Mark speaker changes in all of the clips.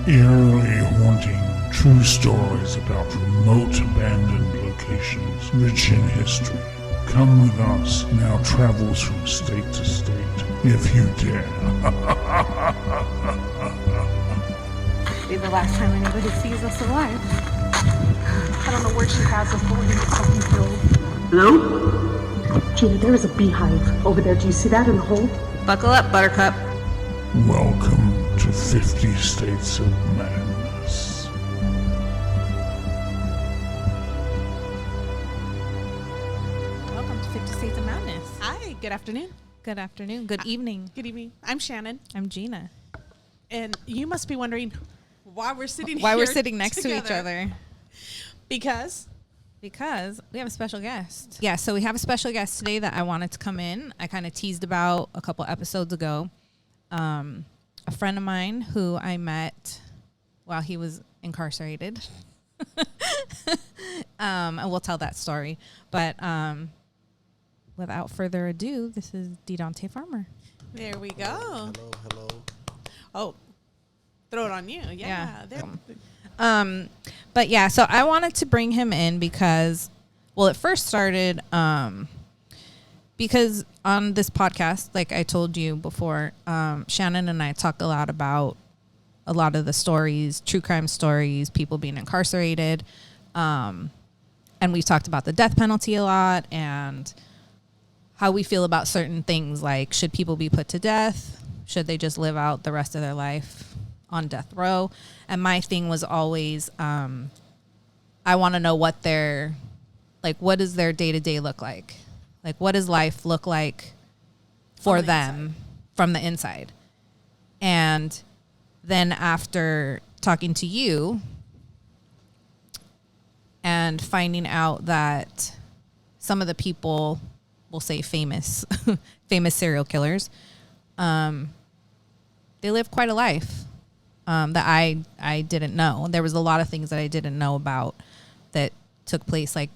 Speaker 1: Eerily haunting true stories about remote abandoned locations rich in history. Come with us, now travels from state to state, if you dare.
Speaker 2: Be the last time anybody sees us alive. I don't know where she has us, but we're gonna get something killed.
Speaker 3: Hello? Gina, there is a beehive over there. Do you see that in the hole?
Speaker 2: Buckle up, Buttercup.
Speaker 1: Welcome to 50 States of Madness.
Speaker 4: Welcome to 50 States of Madness.
Speaker 5: Hi, good afternoon.
Speaker 4: Good afternoon. Good evening.
Speaker 5: Good evening. I'm Shannon.
Speaker 4: I'm Gina.
Speaker 5: And you must be wondering why we're sitting
Speaker 4: Why
Speaker 5: here
Speaker 4: we're sitting next to each
Speaker 5: together.
Speaker 4: other.
Speaker 5: Because
Speaker 4: we have a special guest. Yeah, so we have a special guest today that I wanted to come in. I kind of teased about a couple episodes ago. A friend of mine who I met while he was incarcerated. And we'll tell that story. But without further ado, this is Didontae Farmer.
Speaker 5: there we go.
Speaker 6: Hello.
Speaker 5: Oh, throw it on you.
Speaker 4: Yeah.
Speaker 5: There.
Speaker 4: But yeah, so I wanted to bring him in because, well, it first started because on this podcast, like I told you before, Shannon and I talk a lot about a lot of the stories, true crime stories, people being incarcerated. And we've talked about the death penalty a lot and how we feel about certain things, like should people be put to death? Should they just live out the rest of their life on death row? And my thing was always, I want to know what what does their day-to-day look like? Like, what does life look like for them from the inside? And then after talking to you and finding out that some of the people, we'll say famous serial killers, they live quite a life that I didn't know. There was a lot of things that I didn't know about that took place, like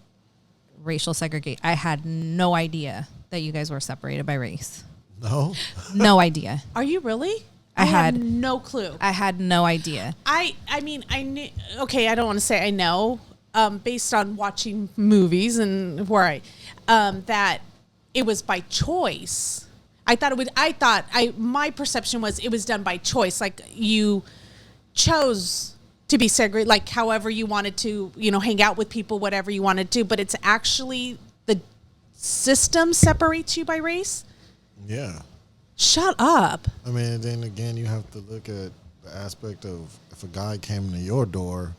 Speaker 4: racial segregation. I had no idea that you guys were separated by race.
Speaker 6: No?
Speaker 4: No idea.
Speaker 5: Are you really?
Speaker 4: I had
Speaker 5: no clue.
Speaker 4: I had no idea.
Speaker 5: I mean, I knew. Okay, I don't want to say I know, based on watching movies and where that it was by choice. My perception was it was done by choice. Like you chose to be segregated, like however you wanted to, hang out with people, whatever you wanted to, but it's actually the system separates you by race.
Speaker 6: Yeah.
Speaker 5: Shut up.
Speaker 6: I mean, then again, you have to look at the aspect of if a guy came to your door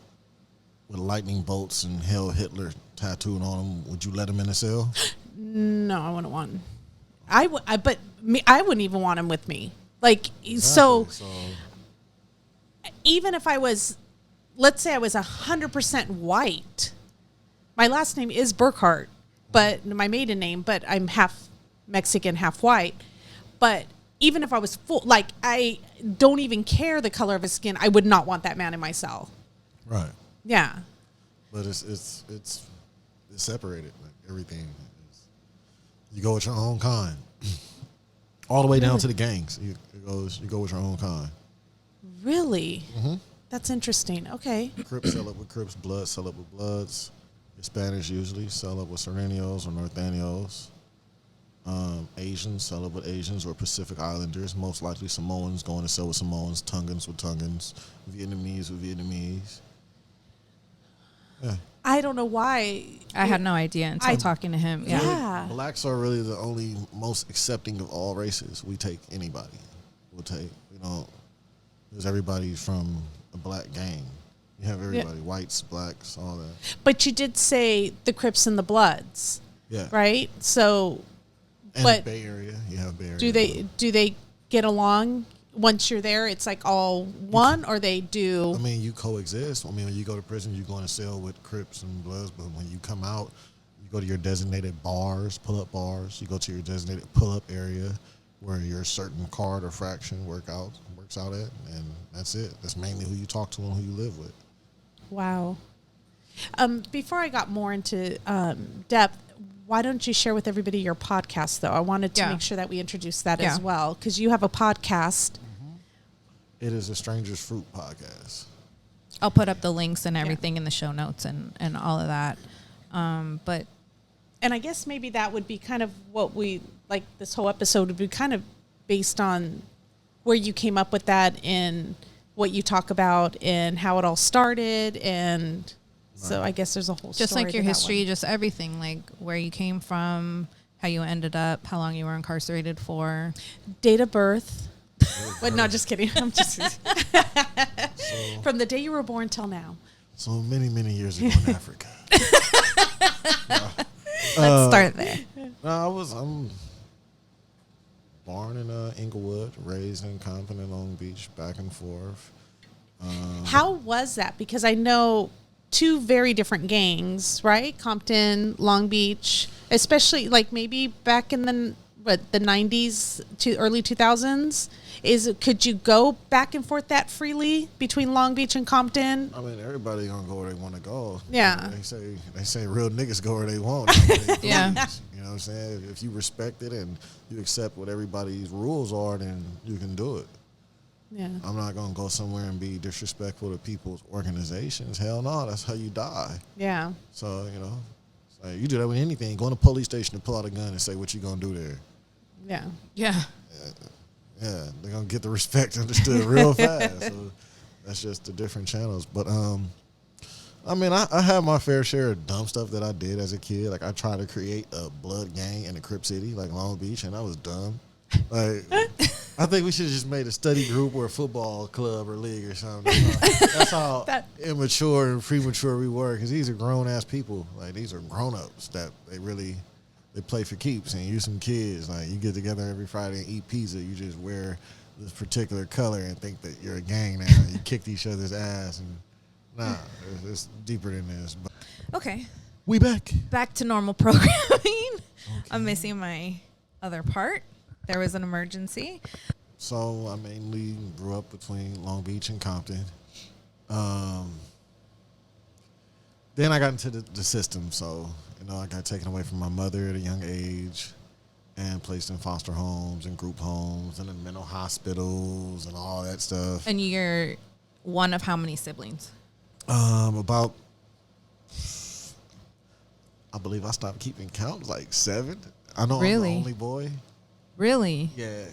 Speaker 6: with lightning bolts and Hail Hitler tattooed on him, would you let him in a cell?
Speaker 5: No, I wouldn't want him. I wouldn't even want him with me. Like,
Speaker 6: Exactly.
Speaker 5: so even if I was, let's say I was 100% white, my last name is Burkhart, but my maiden name, but I'm half Mexican, half white. But even if I was full, like I don't even care the color of his skin, I would not want that man in my cell.
Speaker 6: Right.
Speaker 5: Yeah.
Speaker 6: But it's separated. Like everything. You go with your own kind. All the way down to the gangs. You go with your own kind.
Speaker 5: Really?
Speaker 6: Mm-hmm.
Speaker 5: That's interesting. Okay.
Speaker 6: Crips sell up with Crips, Bloods sell up with Bloods. Hispanics usually sell up with Serenios or Northanios. Asians sell up with Asians or Pacific Islanders. Most likely Samoans going to sell with Samoans, Tongans with Tongans, Vietnamese with Vietnamese. Yeah.
Speaker 5: I don't know why.
Speaker 4: I had no idea until talking to him. Yeah.
Speaker 5: Yeah.
Speaker 6: Blacks are really the only most accepting of all races. We take anybody. Because everybody's from a black gang. You have everybody, whites, blacks, all that.
Speaker 5: But you did say the Crips and the Bloods.
Speaker 6: Yeah.
Speaker 5: Right? So,
Speaker 6: And
Speaker 5: but
Speaker 6: Bay Area. You have Bay Area.
Speaker 5: do they get along once you're there? It's like all one, or they do?
Speaker 6: I mean, you coexist. I mean, when you go to prison, you're going to cell with Crips and Bloods. But when you come out, you go to your designated bars, pull-up bars. You go to your designated pull-up area where your certain card or fraction works out at, and that's it. That's mainly who you talk to and who you live with.
Speaker 5: Wow. Before I got more into depth, why don't you share with everybody your podcast, though? I wanted to make sure that we introduce that as well, because you have a podcast.
Speaker 6: It is a Strangest Fruit Podcast.
Speaker 4: I'll put up the links and everything in the show notes and all of that. But
Speaker 5: And I guess maybe that would be kind of what we, like this whole episode would be kind of based on where you came up with that and what you talk about and how it all started. And so I guess there's a whole
Speaker 4: just
Speaker 5: story
Speaker 4: like your
Speaker 5: to that
Speaker 4: history,
Speaker 5: one.
Speaker 4: just everything, like where you came from, how you ended up, how long you were incarcerated for.
Speaker 5: Date of birth. But no, just kidding. I'm just from the day you were born till now.
Speaker 6: So many, many years ago in Africa.
Speaker 4: Let's start there.
Speaker 6: No, I'm born in Inglewood, raised in Compton and Long Beach, back and forth.
Speaker 5: How was that? Because I know two very different gangs, right? Compton, Long Beach, especially like maybe back in the 90s to early 2000s. Could you go back and forth that freely between Long Beach and Compton?
Speaker 6: I mean, everybody gonna go where they want to go.
Speaker 5: Yeah.
Speaker 6: They say real niggas go where they want. not where they
Speaker 4: Yeah.
Speaker 6: please. You know what I'm saying? If you respect it and you accept what everybody's rules are, then you can do it.
Speaker 5: Yeah.
Speaker 6: I'm not gonna go somewhere and be disrespectful to people's organizations. Hell no, that's how you die.
Speaker 5: Yeah.
Speaker 6: So, it's like you do that with anything. Go in a police station and pull out a gun and say what you gonna do there.
Speaker 5: Yeah.
Speaker 4: Yeah.
Speaker 6: Yeah, they're gonna get the respect understood real fast. So that's just the different channels. But I mean, I had my fair share of dumb stuff that I did as a kid. Like I tried to create a blood gang in a Crip City, like Long Beach, and that was dumb. Like I think we should have just made a study group or a football club or league or something. That's how immature and premature we were. Because these are grown ass people. Like these are grown ups that they play for keeps, and you some kids. Like you get together every Friday and eat pizza. You just wear this particular color and think that you're a gang now. You kicked each other's ass, and nah, it's deeper than this. But
Speaker 4: Okay.
Speaker 6: we back.
Speaker 4: Back to normal programming. Okay. I'm missing my other part. There was an emergency.
Speaker 6: So I mainly grew up between Long Beach and Compton. Then I got into the system, so I got taken away from my mother at a young age and placed in foster homes and group homes and in mental hospitals and all that stuff.
Speaker 4: And you're one of how many siblings?
Speaker 6: About, I believe I stopped keeping count, like 7. I know
Speaker 4: Really?
Speaker 6: I'm the only boy.
Speaker 4: Really?
Speaker 6: Yeah.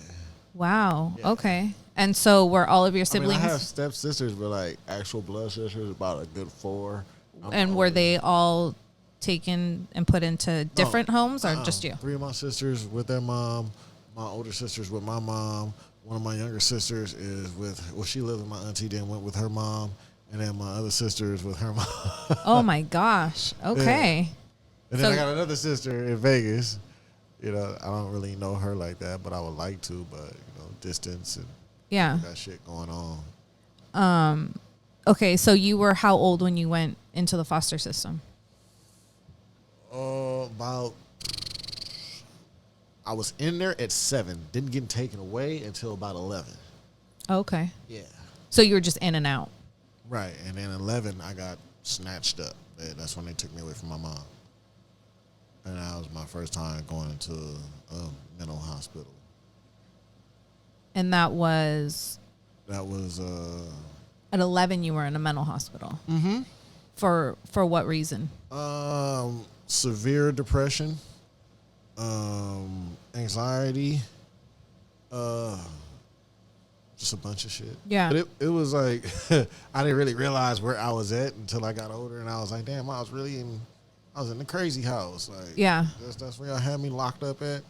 Speaker 4: Wow.
Speaker 6: Yeah.
Speaker 4: Okay. And so were all of your
Speaker 6: I
Speaker 4: siblings,
Speaker 6: mean, I have stepsisters, but like actual blood sisters, about a good 4.
Speaker 4: and were they all taken and put into different homes or just you?
Speaker 6: 3 of my sisters with their mom. My older sisters with my mom. One of my younger sisters is she lived with my auntie, then went with her mom. And then my other sister is with her mom.
Speaker 4: Oh my gosh. Okay.
Speaker 6: And then
Speaker 4: So-
Speaker 6: I got another sister in Vegas. I don't really know her like that, but I would like to. But distance and
Speaker 4: Yeah.
Speaker 6: that shit going on.
Speaker 4: Okay. So you were how old when you went into the foster system?
Speaker 6: I was in there at 7. Didn't get taken away until about 11.
Speaker 4: Okay.
Speaker 6: Yeah.
Speaker 4: So you were just in and out.
Speaker 6: Right. And then 11, I got snatched up. That's when they took me away from my mom. And that was my first time going into a mental hospital.
Speaker 4: And that was
Speaker 6: That was
Speaker 4: at 11 you were in a mental hospital. Mm-hmm. For what reason?
Speaker 6: severe depression, anxiety, just a bunch of shit.
Speaker 4: Yeah.
Speaker 6: But it was like I didn't really realize where I was at until I got older, and I was like, damn, I was in the crazy house. Like,
Speaker 4: Yeah.
Speaker 6: that's where y'all had me locked up at,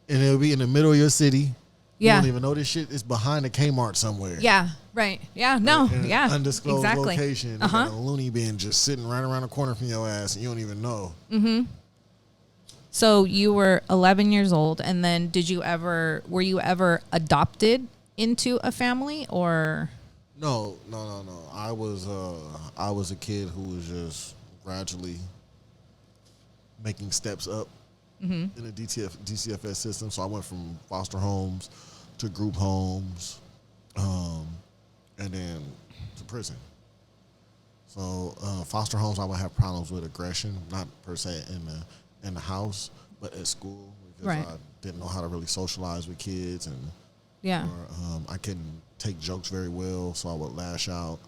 Speaker 6: and it'll be in the middle of your city.
Speaker 4: Yeah.
Speaker 6: You don't even know this shit is behind a Kmart somewhere.
Speaker 4: Yeah. Right. Yeah. No.
Speaker 6: In an
Speaker 4: Yeah.
Speaker 6: undisclosed
Speaker 4: exactly.
Speaker 6: location. You got a loony bin just sitting right around the corner from your ass, and you don't even know.
Speaker 4: Mm-hmm. So you were 11 years old, and then were you ever adopted into a family or?
Speaker 6: No. I was a kid who was just gradually making steps up in the DCFS system. So I went from foster homes to group homes, and then to prison. So foster homes, I would have problems with aggression, not per se in the house, but at school because
Speaker 4: Right.
Speaker 6: I didn't know how to really socialize with kids, and
Speaker 4: Yeah.
Speaker 6: or I couldn't take jokes very well, so I would lash out,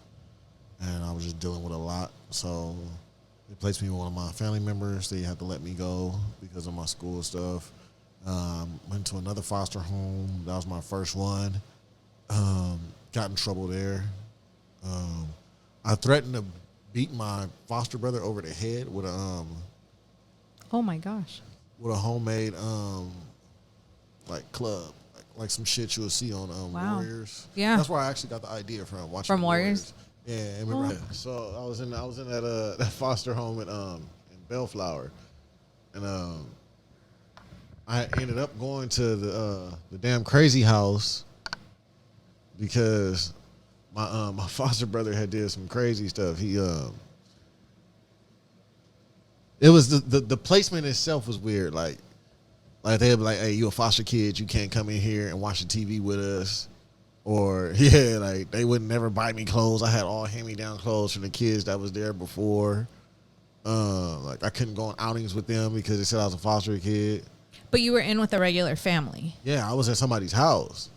Speaker 6: and I was just dealing with a lot. So they placed me with one of my family members. They had to let me go because of my school stuff. Went to another foster home. That was my first one. Got in trouble there. I threatened to beat my foster brother over the head with a
Speaker 4: Oh my gosh.
Speaker 6: with a homemade like club, like some shit you would see on
Speaker 4: Wow.
Speaker 6: Warriors.
Speaker 4: Yeah.
Speaker 6: That's where I actually got the idea from. Watching
Speaker 4: From
Speaker 6: the
Speaker 4: Warriors?
Speaker 6: Yeah, and remember. So I was in that that foster home in Bellflower, and I ended up going to the damn crazy house because my foster brother had did some crazy stuff. He it was the placement itself was weird. Like they'd be like, "Hey, you a foster kid? You can't come in here and watch the TV with us." Or like they would never buy me clothes. I had all hand-me-down clothes from the kids that was there before. Like I couldn't go on outings with them because they said I was a foster kid.
Speaker 4: But you were in with a regular family.
Speaker 6: Yeah, I was at somebody's house.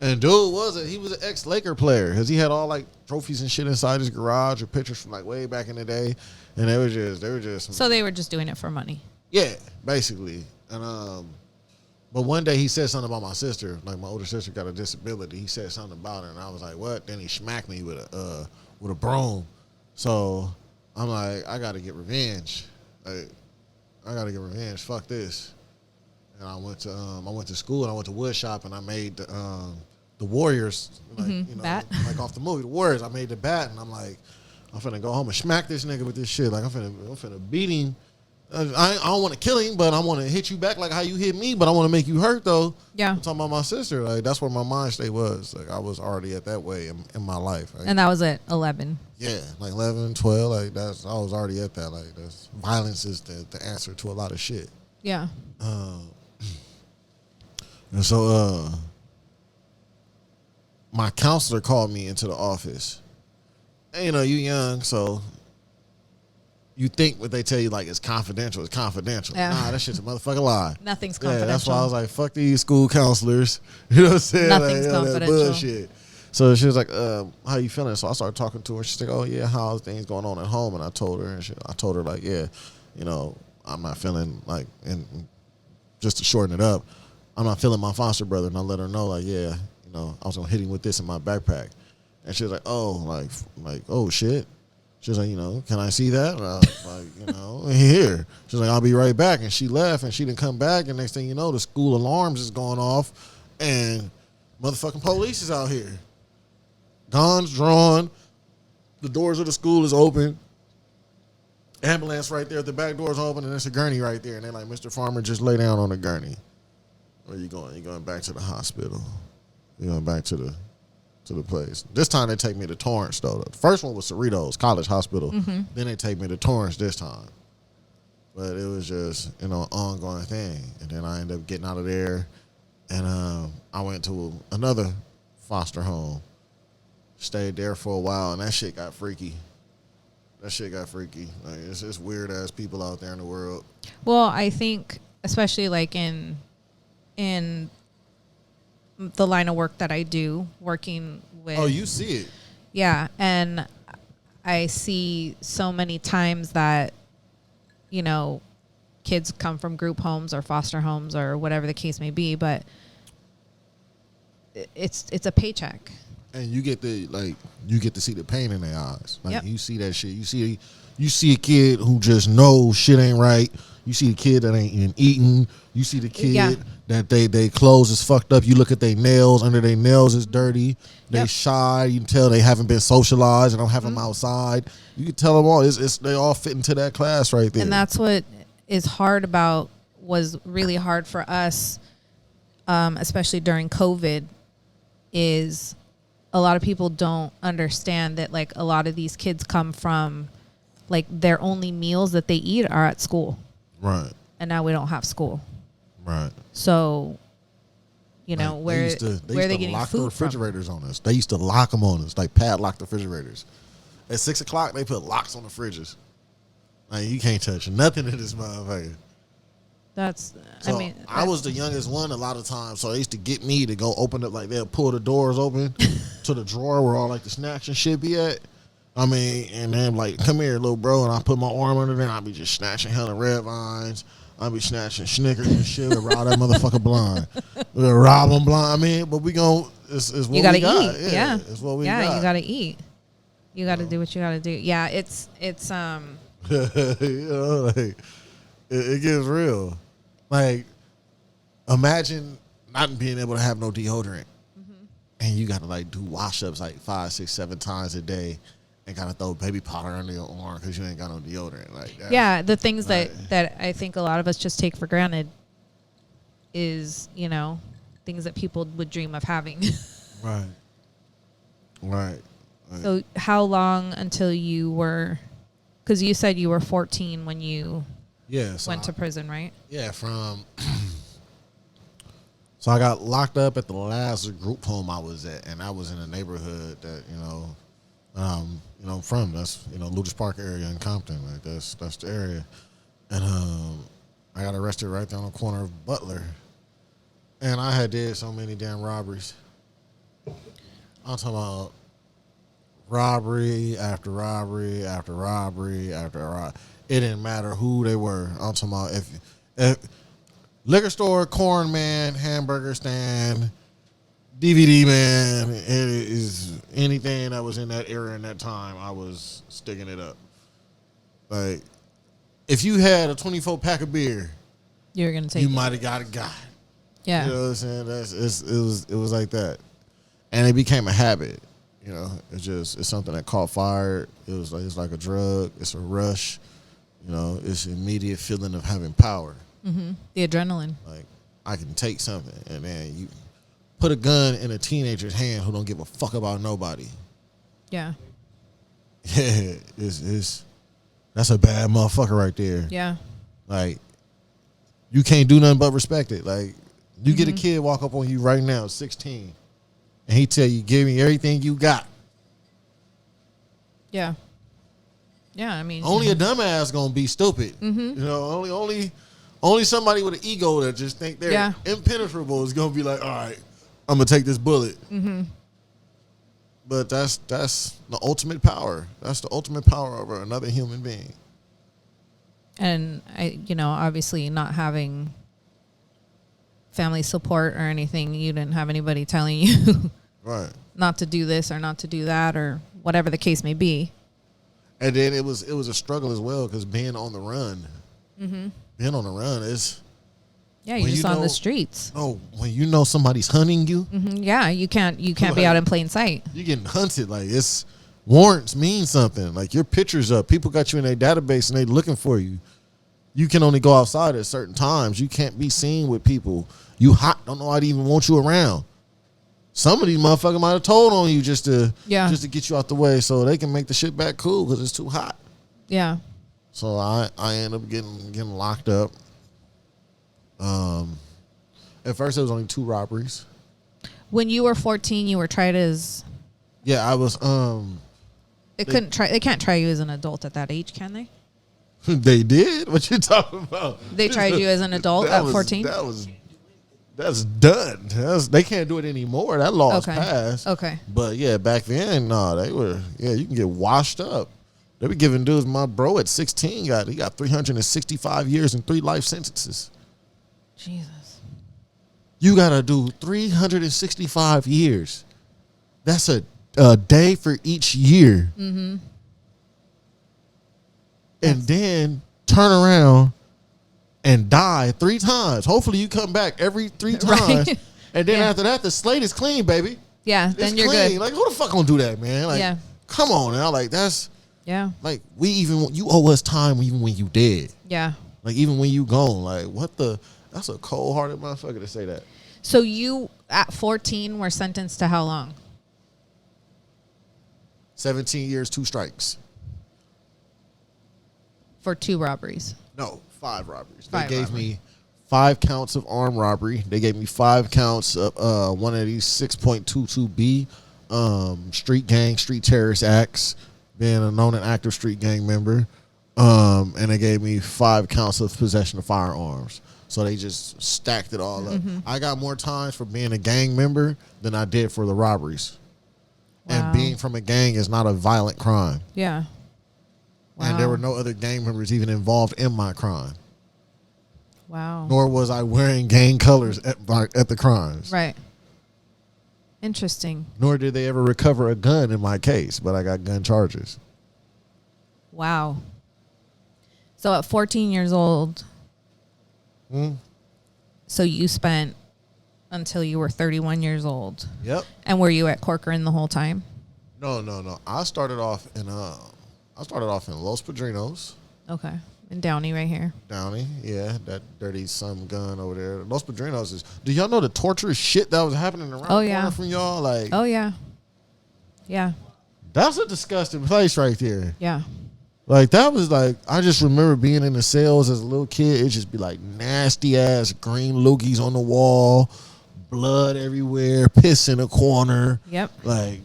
Speaker 6: And dude he was an ex-Laker player because he had all like trophies and shit inside his garage or pictures from like way back in the day. And they were just
Speaker 4: So they were just doing it for money.
Speaker 6: yeah, basically. And but one day he said something about my sister. Like my older sister got a disability. He said something about her, and I was like, "What?" Then he smacked me with a broom. So I'm like, I got to get revenge. Like, I got to get revenge. Fuck this. And I went to school and I went to wood shop and I made the Warriors, like
Speaker 4: bat.
Speaker 6: like off the movie, the Warriors. I made the bat, and I'm like, I'm finna go home and smack this nigga with this shit. Like I'm finna beat him. I don't want to kill him, but I want to hit you back like how you hit me, but I want to make you hurt, though.
Speaker 4: Yeah.
Speaker 6: I'm talking about my sister. Like, that's where my mind state was. Like, I was already at that way in my life. Like,
Speaker 4: And that was at 11.
Speaker 6: yeah, like 11, 12. Like, I was already at that. Like, violence is the answer to a lot of shit.
Speaker 4: Yeah.
Speaker 6: And so, my counselor called me into the office. And, you young, so you think what they tell you, like, it's confidential. It's confidential.
Speaker 4: Yeah.
Speaker 6: Nah, that shit's a motherfucking lie.
Speaker 4: Nothing's
Speaker 6: Yeah,
Speaker 4: confidential.
Speaker 6: that's why I was like, fuck these school counselors. You know what I'm saying?
Speaker 4: Nothing's
Speaker 6: like, that
Speaker 4: confidential.
Speaker 6: bullshit. So she was like, how you feeling? So I started talking to her. She's like, oh, yeah, how's things going on at home? And I told her, like, yeah, I'm not feeling like, and just to shorten it up, I'm not feeling my foster brother. And I let her know, like, yeah, I was going to hit him with this in my backpack. And she was like, oh, like, oh, shit. She was like, can I see that? And I was like, here. She was like, I'll be right back. And she left, and she didn't come back. And next thing you know, the school alarms is going off, and motherfucking police is out here. Guns drawn. The doors of the school is open. Ambulance right there. The back door's open, and there's a gurney right there. And they're like, Mr. Farmer, just lay down on the gurney. Where are you going? You're going back to the hospital. You're going back to the place. This time they take me to Torrance, though. The first one was Cerritos College Hospital. Mm-hmm. Then they take me to Torrance this time. But it was just, an ongoing thing. And then I ended up getting out of there. And I went to another foster home. Stayed there for a while, and that shit got freaky. Like, it's just weird-ass people out there in the world.
Speaker 4: Well, I think, especially like in the line of work that I do, working with...
Speaker 6: Oh, you see it.
Speaker 4: Yeah, and I see so many times that, kids come from group homes or foster homes or whatever the case may be, but it's a paycheck.
Speaker 6: And you get to see the pain in their eyes. Like,
Speaker 4: yep.
Speaker 6: You see that shit. You see a kid who just knows shit ain't right. You see the kid that ain't even eating. You see the kid that they clothes is fucked up. You look at their nails. Under their nails is dirty. They shy. You can tell they haven't been socialized and don't have them outside. You can tell them all. They all fit into that class right there.
Speaker 4: And that's what was really hard for us, especially during COVID, is a lot of people don't understand that, like, a lot of these kids come from, like, their only meals that they eat are at school.
Speaker 6: Right.
Speaker 4: And now we don't have school.
Speaker 6: Right.
Speaker 4: So,
Speaker 6: like,
Speaker 4: where are they getting
Speaker 6: lock
Speaker 4: food
Speaker 6: the refrigerators on us. They used to lock them on us, like padlock the refrigerators. At 6 o'clock, they put locks on the fridges. Like, you can't touch nothing in this motherfucker.
Speaker 4: That's,
Speaker 6: So
Speaker 4: I mean,
Speaker 6: I was the youngest one a lot of times, so they used to get me to go open up, like they'll pull the doors open to the drawer where all like the snacks and shit be at. I mean, and then like, come here, little bro, and I put my arm under there, and I be just snatching hella red vines. I be snatching Snickers and shit. We'll rob that motherfucker blind. We'll rob him blind. I mean, but we gon' it's what
Speaker 4: you gotta
Speaker 6: we got.
Speaker 4: eat. Yeah.
Speaker 6: It's what we
Speaker 4: yeah,
Speaker 6: got.
Speaker 4: you gotta eat. You gotta do what you gotta do. Yeah, it's
Speaker 6: you know, like it gets real. Like, imagine not being able to have no deodorant, and you got to like do wash-ups like 5, 6, 7 times a day, and gotta throw baby powder under your arm because you ain't got no deodorant. Like,
Speaker 4: yeah, the things that I think a lot of us just take for granted is, you know, things that people would dream of having.
Speaker 6: Right.
Speaker 4: So how long until you were, because you said you were 14 when you went to prison, right?
Speaker 6: Yeah, from. So I got locked up at the last group home I was at, and I was in a neighborhood that I'm from. That's Lucas Park area in Compton. Like that's the area, and I got arrested right there on the corner of Butler, and I had did so many damn robberies. I'm talking about robbery after robbery after robbery after robbery. It didn't matter who they were. I'm talking about if liquor store, corn man, hamburger stand, DVD man, it is anything that was in that area in that time, I was sticking it up. Like, if you had a 24 pack of beer,
Speaker 4: You were gonna take
Speaker 6: you
Speaker 4: it.
Speaker 6: might have got a guy.
Speaker 4: Yeah.
Speaker 6: You know what I'm saying? It was like that, and it became a habit. You know, it's something that caught fire. It's like a drug. It's a rush. You know, it's an immediate feeling of having power.
Speaker 4: Mm-hmm. The adrenaline.
Speaker 6: Like, I can take something, and then you put a gun in a teenager's hand who don't give a fuck about nobody.
Speaker 4: Yeah.
Speaker 6: Yeah, that's a bad motherfucker right there.
Speaker 4: Yeah.
Speaker 6: Like, you can't do nothing but respect it. Like, you get a kid walk up on you right now, 16, and he tell you, give me everything you got.
Speaker 4: Yeah. Yeah, I mean,
Speaker 6: Only a dumbass gonna be stupid. You know, only somebody with an ego that just think they're impenetrable is gonna be like, all right, I'm gonna take this bullet. But that's the ultimate power. That's the ultimate power over another human being.
Speaker 4: and obviously not having family support or anything, you didn't have anybody telling you
Speaker 6: Right.
Speaker 4: not to do this or not to do that or whatever the case may be.
Speaker 6: And then it was a struggle as well because being on the run is
Speaker 4: Yeah,
Speaker 6: when
Speaker 4: you're just
Speaker 6: you
Speaker 4: on
Speaker 6: know-
Speaker 4: the streets.
Speaker 6: oh, when you know somebody's hunting you,
Speaker 4: Yeah, you can't be out in plain sight.
Speaker 6: you're getting hunted. Like, it's warrants mean something. Like, your picture's up. People got you in their database and they looking for you. You can only go outside at certain times. You can't be seen with people. You hot, don't know I'd even want you around. Some of these motherfuckers might have told on you just to get you out the way so they can make the shit back cool because it's too hot.
Speaker 4: Yeah.
Speaker 6: So I end up getting locked up. At first it was only 2 robberies.
Speaker 4: When you were 14, you were tried as
Speaker 6: Yeah, I was
Speaker 4: they can't try you as an adult at that age, can they?
Speaker 6: they did? What you talking about?
Speaker 4: They tried you as an adult at 14?
Speaker 6: That's done. They can't do it anymore. That law is passed.
Speaker 4: Okay.
Speaker 6: But yeah, back then, you can get washed up. They were giving dudes, my bro at 16 he got 365 years and 3 life sentences.
Speaker 4: Jesus.
Speaker 6: You gotta do 365 years. That's a day for each year. Mm-hmm. And then turn around and die 3 times. Hopefully you come back every 3 times.
Speaker 4: Right.
Speaker 6: And then after that, the slate is clean, baby.
Speaker 4: Yeah,
Speaker 6: It's
Speaker 4: then you're
Speaker 6: clean.
Speaker 4: good.
Speaker 6: Like, who the fuck gonna do that, man? Like, come on now. Like, that's
Speaker 4: Yeah.
Speaker 6: like you owe us time even when you dead.
Speaker 4: Yeah.
Speaker 6: Like, even when you gone. Like, that's a cold-hearted motherfucker to say that.
Speaker 4: So you at 14 were sentenced to how long?
Speaker 6: 17 years, 2 strikes.
Speaker 4: For 2 robberies.
Speaker 6: No, 5 robberies.
Speaker 4: 5
Speaker 6: They gave
Speaker 4: robberies.
Speaker 6: me 5 counts of armed robbery. They gave me 5 counts of one of these 6.22B street terrorist acts, being a known and active street gang member. And they gave me 5 counts of possession of firearms. So they just stacked it all up. I got more times for being a gang member than I did for the robberies.
Speaker 4: Wow.
Speaker 6: And being from a gang is not a violent crime.
Speaker 4: Yeah.
Speaker 6: And there were no other gang members even involved in my crime.
Speaker 4: Wow.
Speaker 6: Nor was I wearing gang colors at the crimes.
Speaker 4: Right. Interesting.
Speaker 6: Nor did they ever recover a gun in my case, but I got gun charges.
Speaker 4: Wow. So at 14 years old, so you spent until you were 31 years old.
Speaker 6: Yep.
Speaker 4: And were you at Corcoran the whole time?
Speaker 6: No. I started off in Los Padrinos.
Speaker 4: Okay. In Downey right here.
Speaker 6: Downey, yeah, that dirty some gun over there. Los Padrinos is. Do y'all know the torturous shit that was happening around the corner from y'all? Like,
Speaker 4: oh yeah, yeah.
Speaker 6: That's a disgusting place right there.
Speaker 4: Yeah.
Speaker 6: Like that was like I just remember being in the cells as a little kid. It just be like nasty ass green loogies on the wall, blood everywhere, piss in the corner.
Speaker 4: Yep.
Speaker 6: Like.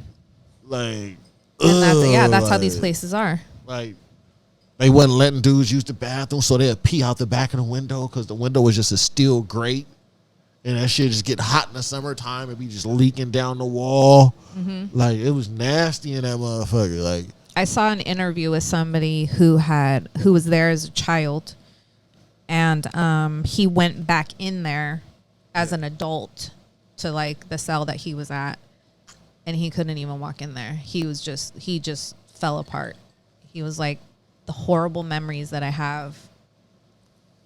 Speaker 4: And that's how these places are.
Speaker 6: Like. They wasn't letting dudes use the bathroom, so they'd pee out the back of the window because the window was just a steel grate. And that shit just get hot in the summertime and be just leaking down the wall. Like, it was nasty in that motherfucker. Like,
Speaker 4: I saw an interview with somebody who was there as a child. And he went back in there as an adult to, like, the cell that he was at. And he couldn't even walk in there. He just fell apart. He was like, the horrible memories that I have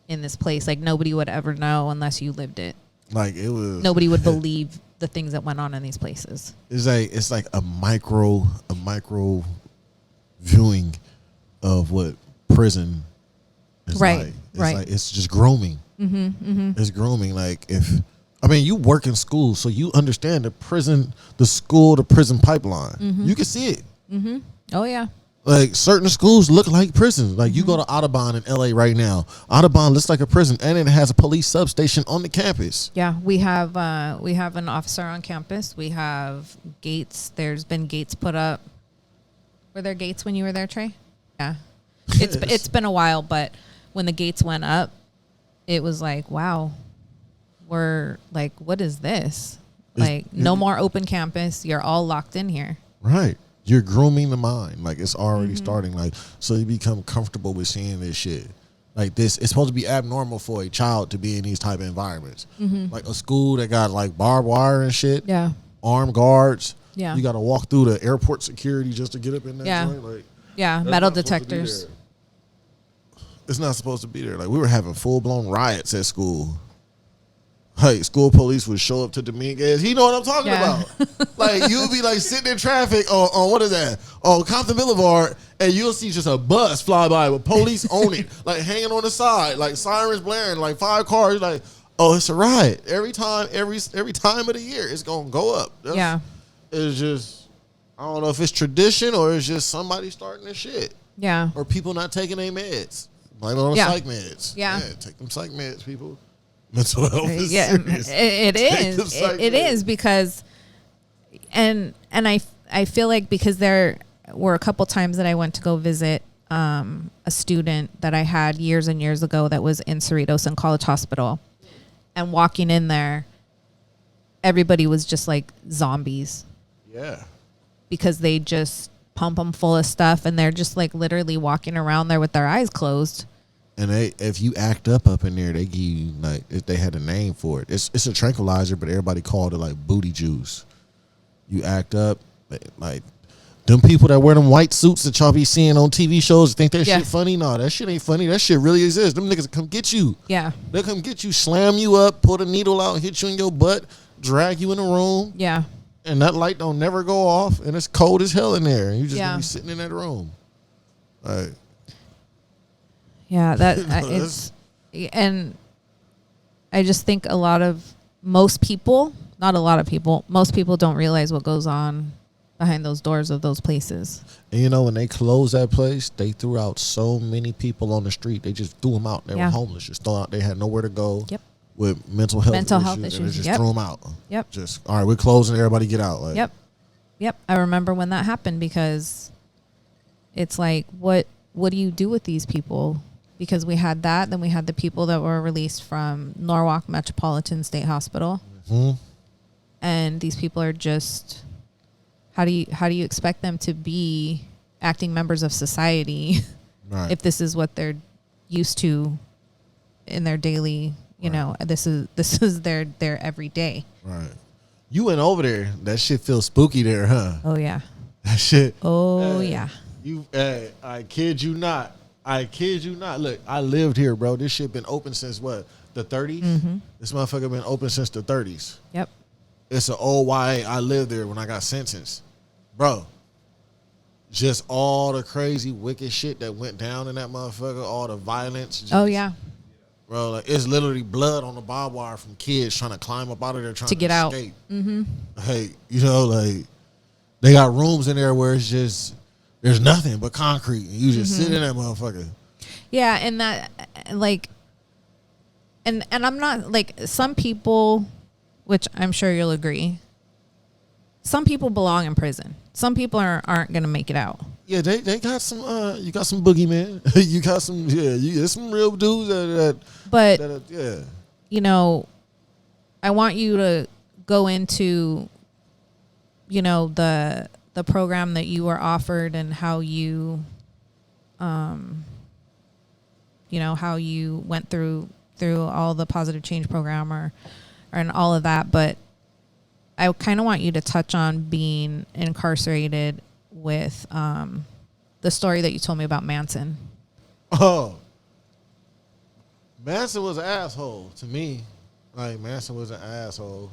Speaker 4: in this place, like nobody would ever know unless you lived it.
Speaker 6: Like it was.
Speaker 4: Nobody would believe the things that went on in these places.
Speaker 6: It's like a micro viewing of what prison is like. It's like it's just grooming. It's grooming. Like you work in school, so you understand the prison pipeline. You can see it.
Speaker 4: Oh yeah.
Speaker 6: Like certain schools look like prisons. Like you go to Audubon in LA right now. Audubon looks like a prison, and it has a police substation on the campus.
Speaker 4: Yeah, we have an officer on campus. We have gates. There's been gates put up. Were there gates when you were there, Trey? Yeah, it's been a while, but when the gates went up, it was like, wow, we're like, what is this? Like, no more open campus. You're all locked in here.
Speaker 6: Right. You're grooming the mind. Like, it's already starting. Like, so you become comfortable with seeing this shit. Like, this, it's supposed to be abnormal for a child to be in these type of environments. Like, a school that got, like, barbed wire and shit.
Speaker 4: Yeah.
Speaker 6: Armed guards.
Speaker 4: Yeah.
Speaker 6: You got to walk through the airport security just to get up in that joint. Like,
Speaker 4: yeah, metal detectors.
Speaker 6: It's not supposed to be there. Like, we were having full-blown riots at school. Hey, school police would show up to Dominguez. He know what I'm talking about. Like, you'll be like sitting in traffic on what is that? On Compton Boulevard, and you'll see just a bus fly by with police on it, like hanging on the side, like sirens blaring, like 5 cars. Like, oh, it's a riot. Every time of the year, it's gonna go up. It's just, I don't know if it's tradition or it's just somebody starting this shit.
Speaker 4: Yeah.
Speaker 6: Or people not taking their meds. Blame it on the psych meds.
Speaker 4: Yeah.
Speaker 6: Take them psych meds, people. Mental health is serious.
Speaker 4: It is because, and I feel like because there were a couple times that I went to go visit a student that I had years and years ago that was in Cerritos in College Hospital, and walking in there, everybody was just like zombies.
Speaker 6: Yeah. Because
Speaker 4: they just pump them full of stuff, and they're just like literally walking around there with their eyes closed.
Speaker 6: And if you act up in there, they give you, like, if they had a name for it. It's a tranquilizer, but everybody called it like booty juice. You act up, like them people that wear them white suits that y'all be seeing on TV shows think that shit funny. No, that shit ain't funny. That shit really exists. Them niggas come get you. Yeah. They'll come get you, slam you up, put a needle out, hit you in your butt, drag you in a room. Yeah. And that light don't never go off, and it's cold as hell in there. And you just gonna be sitting in that room. Like,
Speaker 4: yeah, that it's, and I just think most people don't realize what goes on behind those doors of those places.
Speaker 6: And you know, when they closed that place, they threw out so many people on the street. They just threw them out. They were homeless, just thrown out. They had nowhere to go. Yep. With mental health issues. And they just threw them out. Yep. Just, all right, we're closing. Everybody get out. Like,
Speaker 4: Yep. I remember when that happened, because it's like, what do you do with these people? because we had that. Then we had the people that were released from Norwalk Metropolitan State Hospital. And these people are just, how do you expect them to be acting members of society
Speaker 6: Right.
Speaker 4: if this is what they're used to in their daily, you know, this is their everyday.
Speaker 6: Right. You went over there. That shit feels spooky there, huh?
Speaker 4: Oh yeah.
Speaker 6: That shit.
Speaker 4: Oh
Speaker 6: Hey,
Speaker 4: yeah.
Speaker 6: I kid you not. Look, I lived here, bro. This shit been open since what? The 30s?
Speaker 4: Mm-hmm.
Speaker 6: This motherfucker been open since the 30s.
Speaker 4: Yep.
Speaker 6: It's an old YA. I lived there when I got sentenced. Bro, just all the crazy, wicked shit that went down in that motherfucker, all the violence. Just,
Speaker 4: Oh yeah.
Speaker 6: Bro, like, it's literally blood on the barbed wire from kids trying to climb up out of there trying to
Speaker 4: get out.
Speaker 6: escape. Mm-hmm. Hey, you know, like, they got rooms in there where it's just, there's nothing but concrete. And you just sit in that motherfucker.
Speaker 4: Yeah, and that, like, and I'm not, like, some people, which I'm sure you'll agree, some people belong in prison. Some people aren't going to make it out.
Speaker 6: Yeah, they got some, you got some boogeyman. You got some, there's some real dudes
Speaker 4: But,
Speaker 6: yeah.
Speaker 4: you know, I want you to go into, you know, the program that you were offered and how you, you know, how you went through all the Pawsitive Change Program or and all of that. But I kind of want you to touch on being incarcerated with the story that you told me about Manson.
Speaker 6: Oh. Manson was an asshole to me. Like, Manson was an asshole.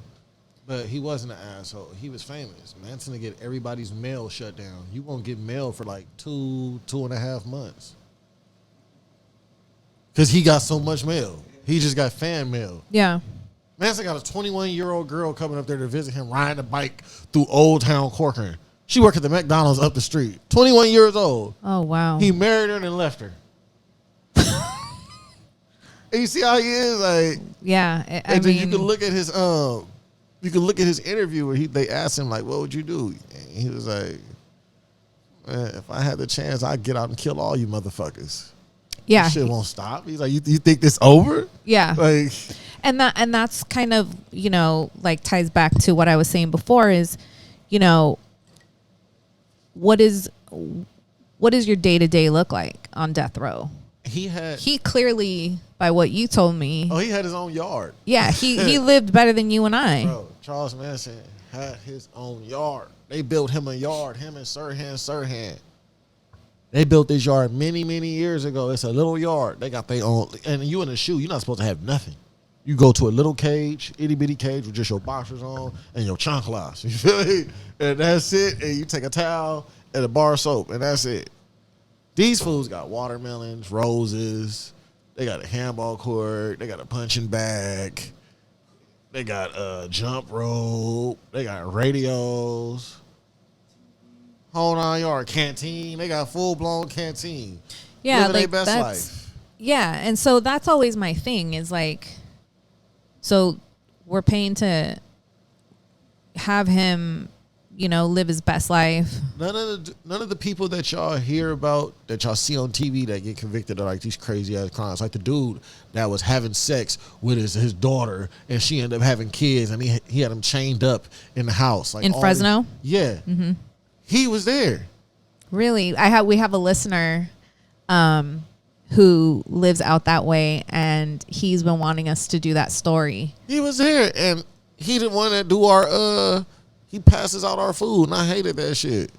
Speaker 6: But he wasn't an asshole. He was famous. Manson to get everybody's mail shut down. You won't get mail for like 2.5 months. Because he got so much mail. He just got fan mail.
Speaker 4: Yeah.
Speaker 6: Manson got a 21-year-old girl coming up there to visit him, riding a bike through Old Town Corcoran. She worked at the McDonald's up the street. 21 years old.
Speaker 4: Oh, wow.
Speaker 6: He married her and then left her. And you see how he is? Like,
Speaker 4: yeah. I
Speaker 6: and then
Speaker 4: mean,
Speaker 6: you can look at his interview where they asked him, like, what would you do? And he was like, man, if I had the chance, I'd get out and kill all you motherfuckers.
Speaker 4: yeah.
Speaker 6: This shit won't stop. He's like, you think this over?
Speaker 4: Yeah.
Speaker 6: Like,
Speaker 4: And that's kind of, you know, like ties back to what I was saying before is, you know, what is your day-to-day look like on death row? He clearly, by what you told me,
Speaker 6: he had his own yard.
Speaker 4: yeah, he lived better than you and I.
Speaker 6: Bro, Charles Manson had his own yard. They built him a yard, him and Sirhan. They built this yard many, many years ago. It's a little yard. They got their own, and you in a shoe, you're not supposed to have nothing. You go to a little cage, itty bitty cage with just your boxers on and your chanclas. You feel me? And that's it. And you take a towel and a bar of soap, and that's it. These fools got watermelons, roses. They got a handball court. They got a punching bag. They got a jump rope. They got radios. Whole 9 yard canteen. They got full blown canteen.
Speaker 4: Yeah,
Speaker 6: Living
Speaker 4: like
Speaker 6: their best
Speaker 4: that's
Speaker 6: life.
Speaker 4: yeah, and so that's always my thing is like, so we're paying to have him, you know, live his best life.
Speaker 6: None of the people that y'all hear about, that y'all see on TV that get convicted of like these crazy ass crimes, like the dude that was having sex with his daughter and she ended up having kids and he had him chained up in the house, like
Speaker 4: In Fresno?
Speaker 6: Yeah, he was there.
Speaker 4: Really, we have a listener who lives out that way, and he's been wanting us to do that story.
Speaker 6: He was there, and he didn't want to do our. He passes out our food, and I hated that shit.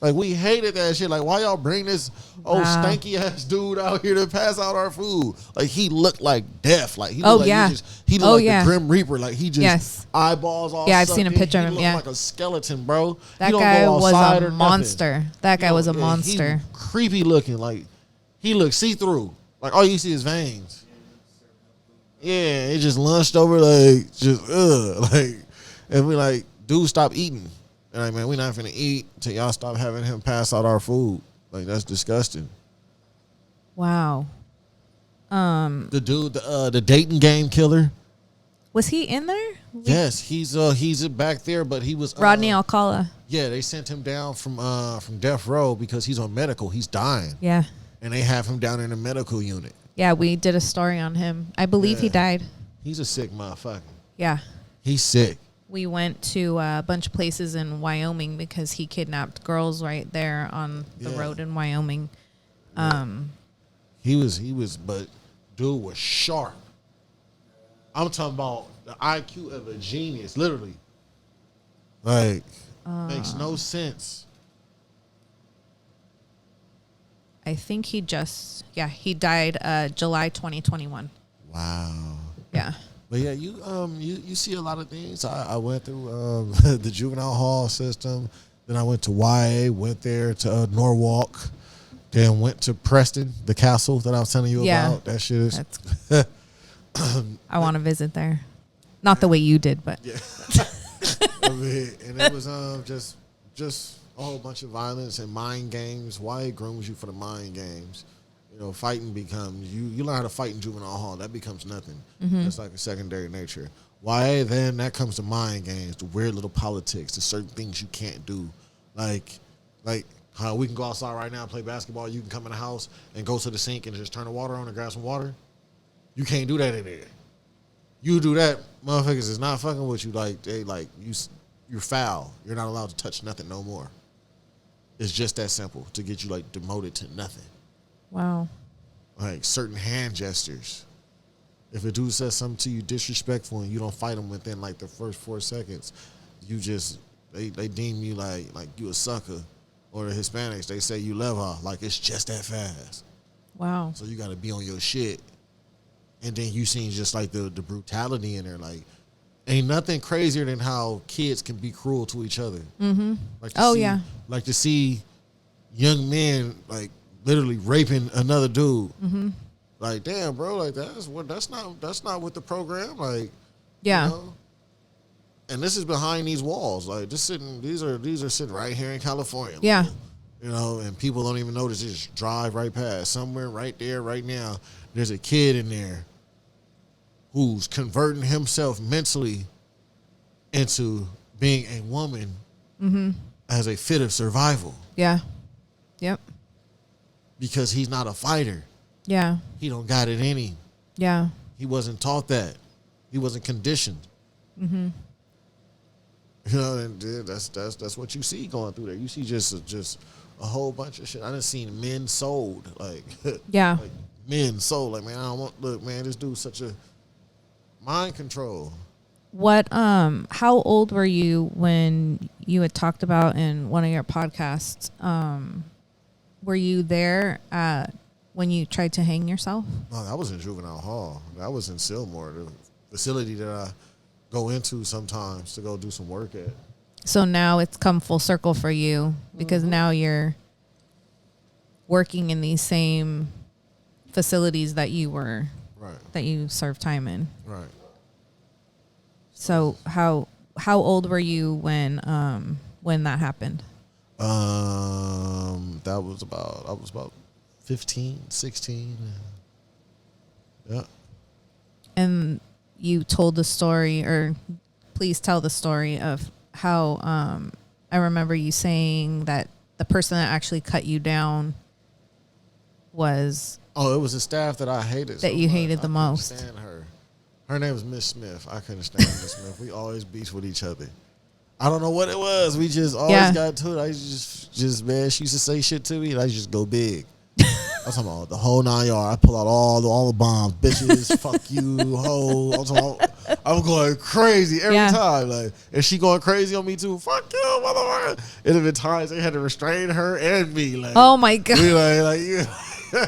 Speaker 6: Like, we hated that shit. Like, why y'all bring this old stanky ass dude out here to pass out our food? Like, he looked like death. Like, he looked like he looked like the Grim Reaper. Like, he just eyeballs all.
Speaker 4: Yeah, I've seen a picture of him.
Speaker 6: He
Speaker 4: Yeah,
Speaker 6: looked like a skeleton, bro.
Speaker 4: That guy was a monster. That guy was a monster.
Speaker 6: He creepy looking. Like, he looked see through. Like, all you see is veins. Yeah, it just lunched over like just like, and we like, dude, stop eating. And like, man, we not finna eat till y'all stop having him pass out our food. Like, that's disgusting.
Speaker 4: Wow.
Speaker 6: The dude, the dating game killer.
Speaker 4: Was he in there?
Speaker 6: Yes, he's back there, but he was
Speaker 4: Rodney Alcala.
Speaker 6: Yeah, they sent him down from death row because he's on medical. He's dying.
Speaker 4: Yeah.
Speaker 6: And they have him down in the medical unit.
Speaker 4: Yeah, we did a story on him. I believe he died.
Speaker 6: He's a sick motherfucker.
Speaker 4: Yeah.
Speaker 6: He's sick.
Speaker 4: We went to a bunch of places in Wyoming because he kidnapped girls right there on the road in Wyoming.
Speaker 6: He was, but dude was sharp. I'm talking about the IQ of a genius, literally. Like, makes no sense.
Speaker 4: I think he died July 2021.
Speaker 6: Wow.
Speaker 4: Yeah.
Speaker 6: But yeah, you see a lot of things. I went through the juvenile hall system. Then I went to YA, went there to Norwalk. Then went to Preston, the castle that I was telling you about. That shit is...
Speaker 4: I want to visit there. Not the way you did, but...
Speaker 6: Yeah. I mean, and it was just a whole bunch of violence and mind games. YA grooms you for the mind games. You know, fighting becomes... You learn how to fight in juvenile hall. That becomes nothing. That's like a secondary nature. YA, then that comes to mind games, the weird little politics, the certain things you can't do. Like how we can go outside right now and play basketball. You can come in the house and go to the sink and just turn the water on and grab some water. You can't do that in there. You do that, motherfuckers is not fucking with you. You're foul. You're not allowed to touch nothing no more. It's just that simple to get you demoted to nothing. Wow. Like certain hand gestures. If a dude says something to you disrespectful and you don't fight him within the first 4 seconds, you just they deem you like you a sucker. Or the Hispanics, they say you love her. Like, it's just that fast.
Speaker 4: Wow.
Speaker 6: So you got to be on your shit. And then you seen just the brutality in there. Like, ain't nothing crazier than how kids can be cruel to each other. Mm-hmm. Like to see young men literally raping another dude. Mm-hmm. Like, damn, bro, that's not with the program. Like,
Speaker 4: yeah.
Speaker 6: You know? And this is behind these walls. These are sitting right here in California.
Speaker 4: Yeah.
Speaker 6: You know, and people don't even notice. They just drive right past. Somewhere right there, right now, there's a kid in there who's converting himself mentally into being a woman as a fit of survival.
Speaker 4: Yeah. Yep.
Speaker 6: Because he's not a fighter.
Speaker 4: Yeah.
Speaker 6: He don't got it in him.
Speaker 4: Yeah.
Speaker 6: He wasn't taught that. He wasn't conditioned. Mm-hmm. You know, and that's what you see going through there. You see just a whole bunch of shit. I done seen men sold,
Speaker 4: yeah,
Speaker 6: men sold. Like, man, I don't want. Look, man, this dude's such a mind control.
Speaker 4: What? How old were you when you had talked about in one of your podcasts? Were you there when you tried to hang yourself?
Speaker 6: No, that was in juvenile hall. That was in Sylmore, the facility that I go into sometimes to go do some work at.
Speaker 4: So now it's come full circle for you because now you're working in these same facilities that you were, that you served time in.
Speaker 6: Right.
Speaker 4: So how old were you when that happened?
Speaker 6: I was about 15, 16. Yeah.
Speaker 4: And you told the story, or please tell the story of how I remember you saying that the person that actually cut you down was...
Speaker 6: Oh, it was a staff that I hated.
Speaker 4: That you hated the most.
Speaker 6: I couldn't stand her. Her name was Miss Smith. I couldn't stand Miss Smith. We always beefed with each other. I don't know what it was. We just always got to it. I just man, she used to say shit to me, and I just go big. I'm talking about the whole 9 yards. I pull out all the bombs, bitches, fuck you, hoe. I'm going crazy every time. Like, is she going crazy on me too? Fuck you, motherfucker. And there been times they had to restrain her and me. Like,
Speaker 4: oh my god.
Speaker 6: We yeah.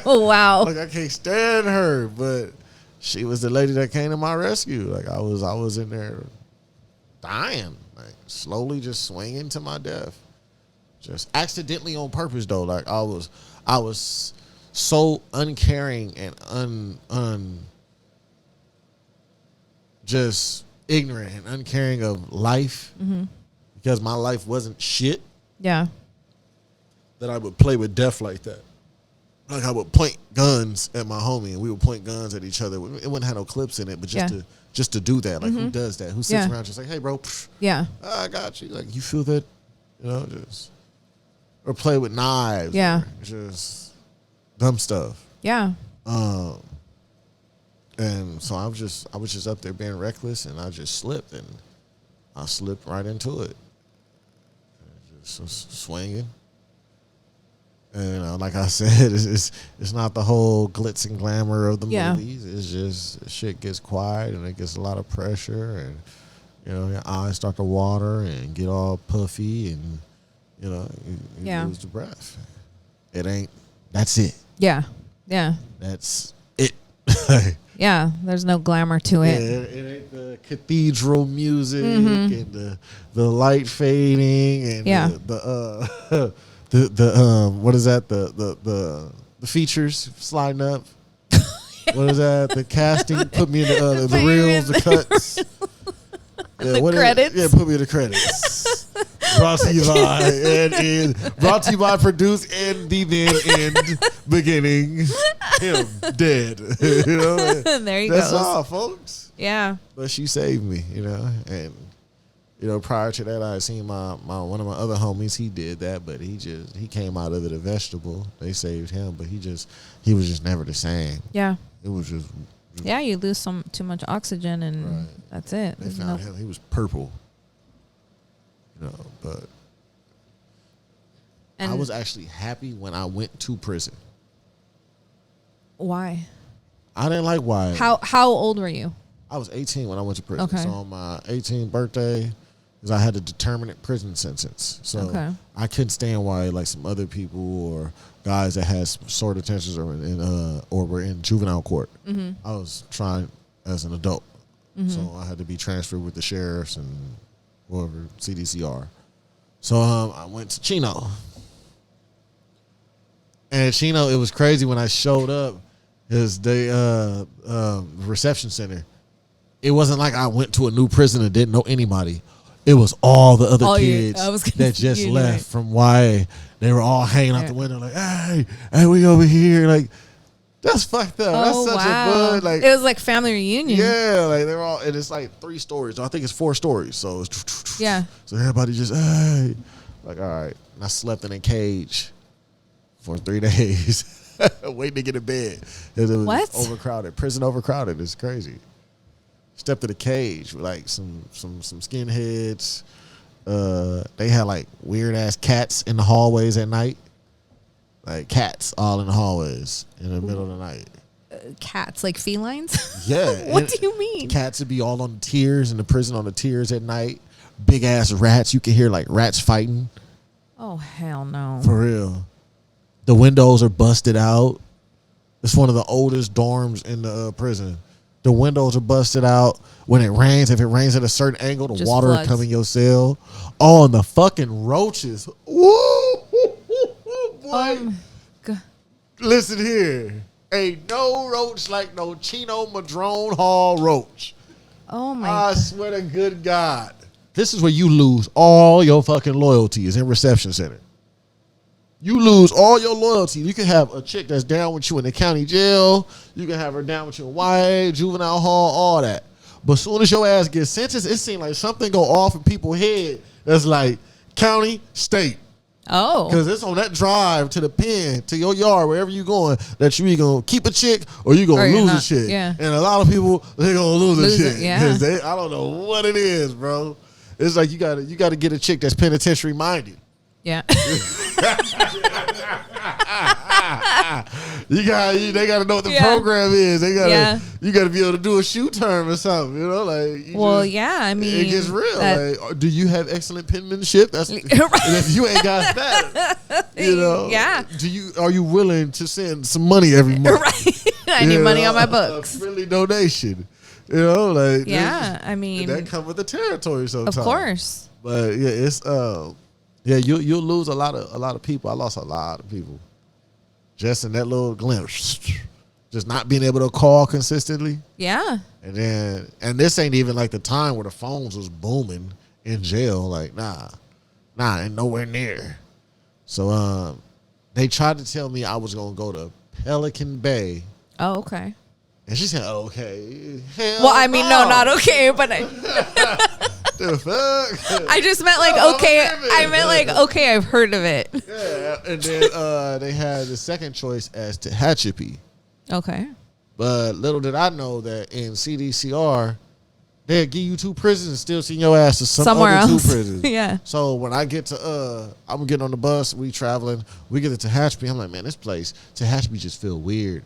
Speaker 4: Oh wow.
Speaker 6: Like, I can't stand her, but she was the lady that came to my rescue. Like, I was in there dying, like slowly just swinging to my death, just accidentally on purpose though. Like, I was so uncaring and just ignorant and uncaring of life because my life wasn't shit.
Speaker 4: Yeah.
Speaker 6: That I would play with death like that. Like, I would point guns at my homie and we would point guns at each other. It wouldn't have no clips in it, but just to do that. Like, who does that? Who sits around just like, hey, bro, I got you. Like, you feel that? You know, just... Or play with knives.
Speaker 4: Yeah.
Speaker 6: Just dumb stuff.
Speaker 4: Yeah.
Speaker 6: And so I was just up there being reckless, and I just slipped, and I slipped right into it. Just swinging. And like I said, it's not the whole glitz and glamour of the movies. It's just shit gets quiet, and it gets a lot of pressure, and your eyes start to water and get all puffy, and you lose the breath. That's it.
Speaker 4: Yeah.
Speaker 6: That's it.
Speaker 4: Yeah, there's no glamour to it.
Speaker 6: Yeah, it ain't the cathedral music and the light fading and the what is that, the features sliding up. What is that? The casting put me in the reels, the cuts.
Speaker 4: The credits.
Speaker 6: Put me in the credits. Brought to you by Produce and the then end beginning him dead.
Speaker 4: There you go.
Speaker 6: That's all, folks.
Speaker 4: Yeah.
Speaker 6: But she saved me, and prior to that, I had seen my one of my other homies. He did that, but he came out of it a vegetable. They saved him, but he was just never the same.
Speaker 4: Yeah.
Speaker 6: It was just.
Speaker 4: Yeah, you lose too much oxygen, and that's it.
Speaker 6: They found him. He was purple. But I was actually happy when I went to prison.
Speaker 4: Why?
Speaker 6: I didn't like why.
Speaker 4: How old were you?
Speaker 6: I was 18 when I went to prison.
Speaker 4: Okay.
Speaker 6: So on my 18th birthday, because I had a determinate prison sentence. So I couldn't stand why like some other people or guys that had short detentions or were in juvenile court. Mm-hmm. I was trying as an adult. Mm-hmm. So I had to be transferred with the sheriffs and whoever, CDCR. So I went to Chino. And Chino, it was crazy when I showed up, is the reception center. It wasn't like I went to a new prison and didn't know anybody. It was all the other kids that just left from YA. They were all hanging out the window like, hey, we over here. Like, that's fucked up. That's such a bud. Like,
Speaker 4: it was like family reunion.
Speaker 6: Yeah, like they're all, and it's like 3 stories. I think it's 4 stories. So it's So everybody just like, all right. And I slept in a cage for 3 days, waiting to get in bed. It was overcrowded. Prison overcrowded. It's crazy. Stepped in a cage with like some skinheads. They had like weird ass cats in the hallways at night. Like cats all in the hallways in the middle of the night.
Speaker 4: Cats, like felines?
Speaker 6: Yeah.
Speaker 4: What do you mean?
Speaker 6: Cats would be all on the tiers in the prison on the tiers at night. Big ass rats. You can hear like rats fighting.
Speaker 4: Oh, hell no.
Speaker 6: For real. The windows are busted out. It's one of the oldest dorms in the prison. The windows are busted out. When it rains, if it rains at a certain angle, the
Speaker 4: just
Speaker 6: water
Speaker 4: floods.
Speaker 6: come in your cell. Oh, and the fucking roaches. Woo! Boy. Listen here. Ain't no roach like no Chino Madrone Hall roach.
Speaker 4: Oh, my
Speaker 6: I swear to good God. This is where you lose all your fucking loyalty is in reception center. You lose all your loyalty. You can have a chick that's down with you in the county jail. You can have her down with you in YA, juvenile hall, all that. But as soon as your ass gets sentenced, it seems like something go off in people's head that's like county, state.
Speaker 4: Oh.
Speaker 6: Because it's on that drive to the pen, to your yard, wherever you going, that you either going to keep a chick or you going to lose a chick.
Speaker 4: Yeah.
Speaker 6: And a lot of people, they going to lose a chick.
Speaker 4: Yeah.
Speaker 6: Because I don't know what it is, bro. It's like you gotta get a chick that's penitentiary minded.
Speaker 4: Yeah.
Speaker 6: They gotta know what the program is. You gotta be able to do a shoe term or something,
Speaker 4: I mean,
Speaker 6: it gets real. Like, do you have excellent penmanship? That's and if you ain't got that,
Speaker 4: Yeah.
Speaker 6: Are you willing to send some money every month?
Speaker 4: Right. I need money on my books.
Speaker 6: A friendly donation.
Speaker 4: I mean,
Speaker 6: that come with the territory sometimes.
Speaker 4: Of course.
Speaker 6: But yeah, it's you'll lose a lot of people. I lost a lot of people just in that little glimpse, just not being able to call consistently.
Speaker 4: Yeah.
Speaker 6: And this ain't even like the time where the phones was booming in jail. Like nah, ain't nowhere near. So they tried to tell me I was gonna go to Pelican Bay.
Speaker 4: Oh, okay.
Speaker 6: And she said, okay. Hell
Speaker 4: well, I mean, no, not okay, but
Speaker 6: the fuck?
Speaker 4: I just meant like, okay. I meant like, okay, I've heard of it.
Speaker 6: Yeah, and then they had the second choice as Tehachapi.
Speaker 4: Okay.
Speaker 6: But little did I know that in CDCR, they'll give you 2 prisons and still send your ass to
Speaker 4: Somewhere
Speaker 6: other
Speaker 4: else.
Speaker 6: 2 prisons.
Speaker 4: Yeah.
Speaker 6: So when I get to, I'm getting on the bus, we traveling, we get to Tehachapi. I'm like, man, this place, Tehachapi just feel weird.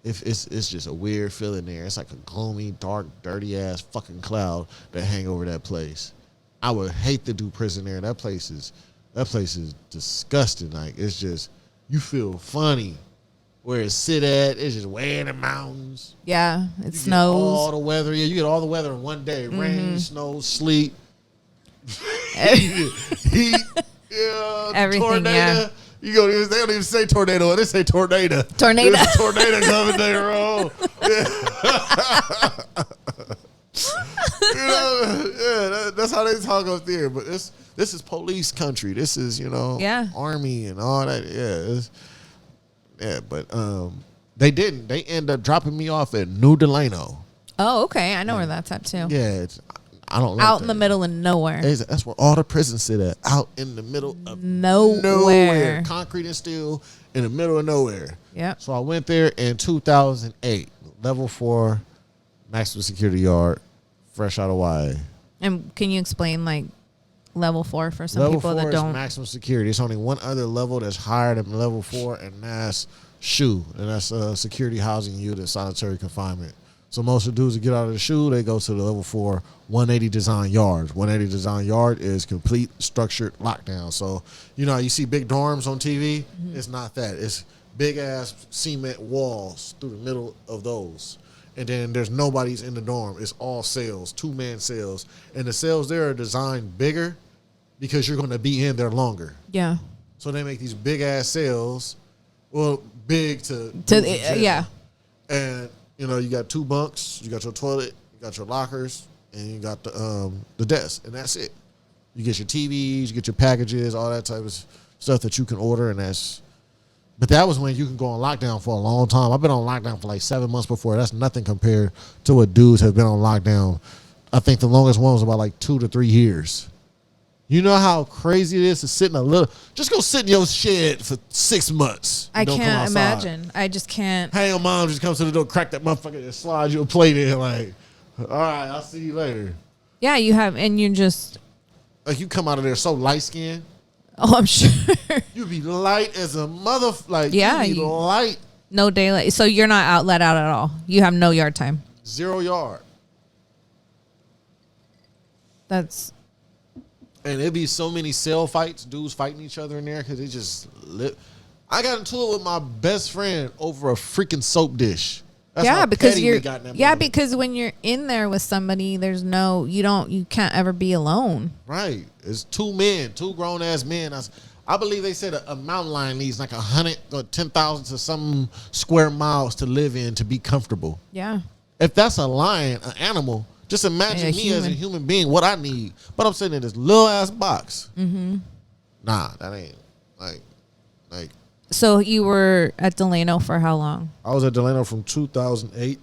Speaker 6: It's just a weird feeling there. It's like a gloomy, dark, dirty ass fucking cloud that hang over that place. I would hate to do prison there. That place is disgusting. Like, it's just, you feel funny. Where it sit at, it's just way in the mountains.
Speaker 4: Yeah, it
Speaker 6: You get
Speaker 4: snows.
Speaker 6: all the weather. Yeah, you get all the weather in one day. Rain, snow, sleet, heat, yeah,
Speaker 4: Everything,
Speaker 6: tornado.
Speaker 4: yeah.
Speaker 6: They don't even say tornado. They say tornado.
Speaker 4: Tornado.
Speaker 6: There's a tornado coming down the road. That's how they talk up there. But this is police country. This is,
Speaker 4: Yeah.
Speaker 6: army and all that. Yeah, but they didn't. They ended up dropping me off at New Delano.
Speaker 4: Oh, okay. I know where that's at too.
Speaker 6: Yeah, I don't like
Speaker 4: Out in
Speaker 6: that.
Speaker 4: the middle of nowhere.
Speaker 6: That's where all the prisons sit at. Out in the middle of
Speaker 4: Nowhere.
Speaker 6: Concrete and steel in the middle of nowhere.
Speaker 4: Yep.
Speaker 6: So I went there in 2008, level 4, maximum security yard, fresh out of YA.
Speaker 4: And can you explain like level 4 for some
Speaker 6: Level
Speaker 4: people
Speaker 6: 4
Speaker 4: that
Speaker 6: is
Speaker 4: don't?
Speaker 6: maximum security. It's only one other level that's higher than level 4, and that's SHU, and that's security housing unit, solitary confinement. So most of the dudes that get out of the SHU, they go to the level 4 180 design yards. 180 design yard is complete structured lockdown. So, you see big dorms on TV?
Speaker 4: Mm-hmm.
Speaker 6: It's not that. It's big ass cement walls through the middle of those. And then there's nobody's in the dorm. It's all cells, 2-man cells. And the cells there are designed bigger because you're going to be in there longer.
Speaker 4: Yeah.
Speaker 6: So they make these big ass cells, well, big to
Speaker 4: Yeah.
Speaker 6: And you got 2 bunks, you got your toilet, you got your lockers, and you got the desk, and that's it. You get your TVs, you get your packages, all that type of stuff that you can order, and but that was when you can go on lockdown for a long time. I've been on lockdown for like 7 months before. That's nothing compared to what dudes have been on lockdown. I think the longest one was about like 2 to 3 years. You know how crazy it is to sit in just go sit in your shed for 6 months.
Speaker 4: I
Speaker 6: Don't come
Speaker 4: can't
Speaker 6: outside.
Speaker 4: imagine. I just can't.
Speaker 6: Hey, your mom just comes to the door, crack that motherfucker, and slide you a plate in. Like, all right, I'll see you later.
Speaker 4: Yeah, you have, and you just.
Speaker 6: Like, you come out of there so light skinned.
Speaker 4: Oh, I'm sure.
Speaker 6: You be light as a mother. Like,
Speaker 4: Yeah,
Speaker 6: you be light.
Speaker 4: No daylight. So you're not let out at all. You have no yard time.
Speaker 6: 0 yard.
Speaker 4: That's.
Speaker 6: And it'd be so many cell fights, dudes fighting each other in there because they just I got into it with my best friend over a freaking soap dish. That's how
Speaker 4: because
Speaker 6: petty we got in that moment.
Speaker 4: because when you're in there with somebody, you can't ever be alone.
Speaker 6: Right. It's 2 men, 2 grown ass men. I believe they said a mountain lion needs like 100 or 10,000 to some square miles to live in to be comfortable.
Speaker 4: Yeah.
Speaker 6: If that's a lion, an animal, just imagine me as a human being, what I need. But I'm sitting in this little ass box. Mm-hmm. Nah, that ain't like.
Speaker 4: So you were at Delano for how long?
Speaker 6: I was at Delano from 2008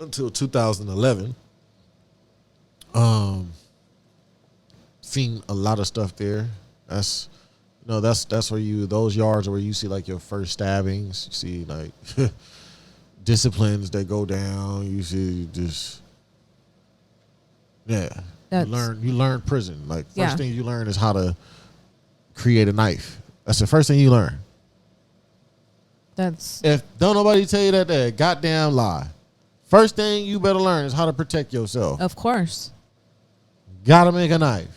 Speaker 6: until 2011. Seen a lot of stuff there. That's where those yards are where you see like your first stabbings. You see like disciplines that go down. You see just. Yeah, you learn prison. Like first thing you learn is how to create a knife. That's the first thing you learn. If don't nobody tell you that goddamn lie. First thing you better learn is how to protect yourself.
Speaker 4: Of course.
Speaker 6: Gotta make a knife.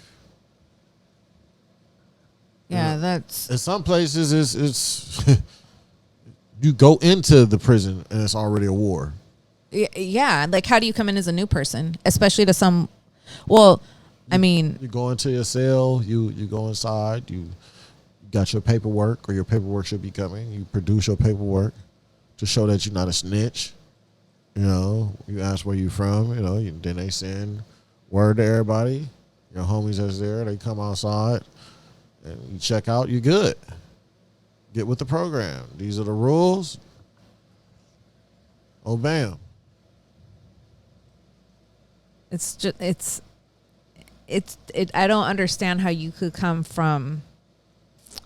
Speaker 4: Yeah, that's.
Speaker 6: In some places it's you go into the prison and it's already a war.
Speaker 4: Yeah, like how do you come in as a new person, especially to some? Well, I mean,
Speaker 6: you go into your cell, you go inside, you got your paperwork, or your paperwork should be coming. You produce your paperwork to show that you're not a snitch. You ask where you from. Then they send word to everybody. Your homies that's there, they come outside, and you check out. You good. Get with the program. These are the rules. Oh, bam.
Speaker 4: it's just I don't understand how you could come from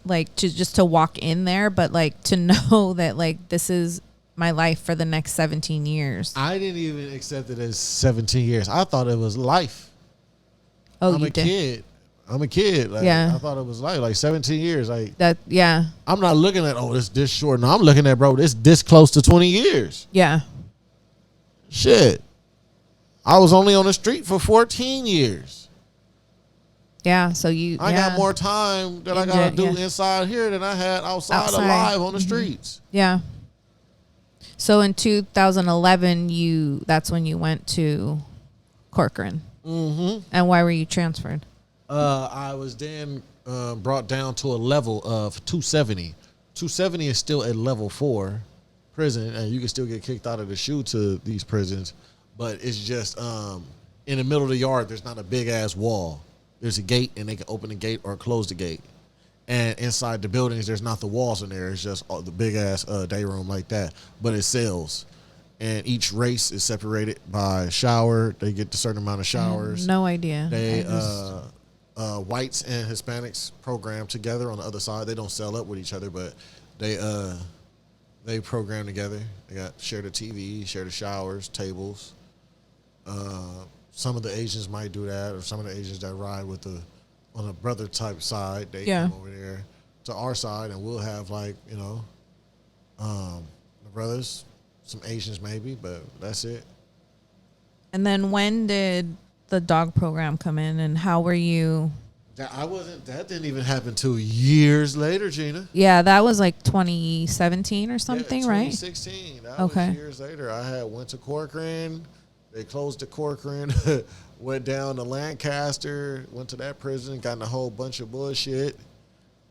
Speaker 4: like to walk in there, but like to know that like this is my life for the next 17 years.
Speaker 6: I didn't even accept it as 17 years. I thought it was life.
Speaker 4: Oh,
Speaker 6: I'm
Speaker 4: you
Speaker 6: a
Speaker 4: did?
Speaker 6: kid. I'm a kid. Like,
Speaker 4: Yeah.
Speaker 6: I thought it was like 17 years. Like,
Speaker 4: That, yeah.
Speaker 6: I'm not looking at, this short. No, I'm looking at, bro, this close to 20 years.
Speaker 4: Yeah.
Speaker 6: Shit. I was only on the street for 14 years.
Speaker 4: Yeah. So you,
Speaker 6: I got more time that I got to do inside here than I had outside. Alive on the streets.
Speaker 4: Yeah. So in 2011, that's when you went to Corcoran.
Speaker 6: Mm-hmm.
Speaker 4: And why were you transferred?
Speaker 6: I was then brought down to a level of 270. 270 is still a level 4 prison, and you can still get kicked out of the SHU to these prisons, but it's just in the middle of the yard, there's not a big-ass wall. There's a gate, and they can open the gate or close the gate. And inside the buildings, there's not the walls in there. It's just the big-ass day room like that, but it's cells. And each race is separated by shower. They get a certain amount of showers.
Speaker 4: No idea.
Speaker 6: They whites and Hispanics program together on the other side. They don't cell up with each other, but they program together. They got share the TV, share the showers, tables. Some of the Asians might do that, or some of the Asians that ride with on a brother type side, they come over there to our side, and we'll have the brothers, some Asians maybe, but that's it.
Speaker 4: And then when did the dog program come in, and how were you?
Speaker 6: That didn't even happen till years later, Gina.
Speaker 4: Yeah, that was like 2017 or something, right?
Speaker 6: 2016. That was years later. I went to Corcoran. They closed the Corcoran. Went down to Lancaster. Went to that prison. Got in a whole bunch of bullshit.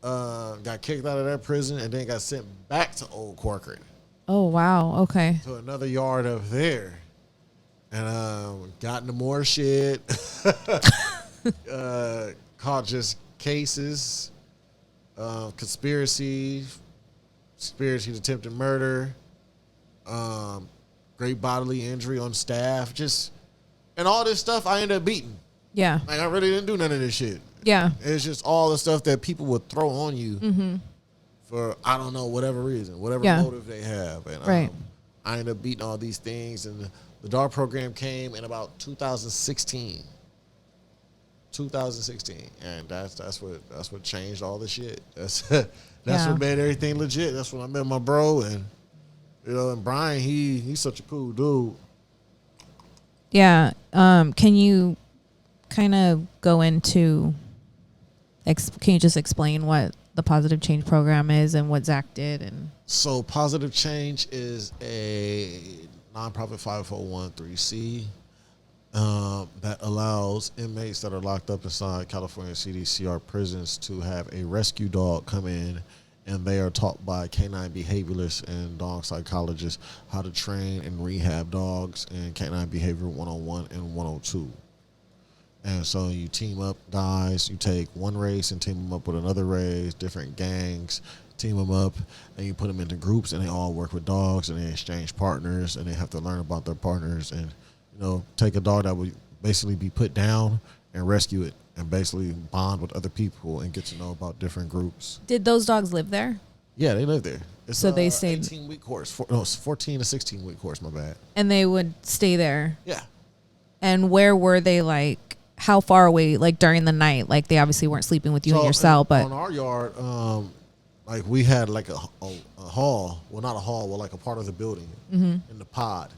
Speaker 6: Got kicked out of that prison, and then got sent back to Old Corcoran.
Speaker 4: Oh, wow. Okay.
Speaker 6: To another yard up there. And got into more shit. Caught just cases, conspiracy to attempted murder, great bodily injury on staff, and all this stuff I ended up beating.
Speaker 4: Yeah.
Speaker 6: Like, I really didn't do none of this shit.
Speaker 4: Yeah.
Speaker 6: It's just all the stuff that people would throw on you for, I don't know, whatever reason, whatever motive they have. And I ended up beating all these things, and the dog program came in about 2016. 2016, and that's what changed all the shit. That's what made everything legit. That's when I met my bro, and and Brian, he's such a cool dude.
Speaker 4: Yeah. Can you kind of go into? Can you just explain what the Pawsitive Change Program is and what Zach did? And
Speaker 6: so, Pawsitive Change is a nonprofit 501(c) that allows inmates that are locked up inside California CDCR prisons to have a rescue dog come in, and they are taught by canine behavioralists and dog psychologists how to train and rehab dogs in canine behavior 101 and 102. And so you team up guys, you take one race and team them up with another race, different gangs, team them up, and you put them into groups, and they all work with dogs, and they exchange partners, and they have to learn about their partners, and take a dog that would basically be put down and rescue it, and basically bond with other people and get to know about different groups.
Speaker 4: did those dogs live there?
Speaker 6: Yeah, they live there. It's
Speaker 4: So they stayed
Speaker 6: 18-week course. It's 14 to 16-week course. My bad.
Speaker 4: and they would stay there.
Speaker 6: Yeah.
Speaker 4: And where were they? Like, how far away? Like during the night? Like they obviously weren't sleeping with you in your cell, but
Speaker 6: on our yard, like we had like a hall. Well, not a hall. Well, like a part of the building in the pod.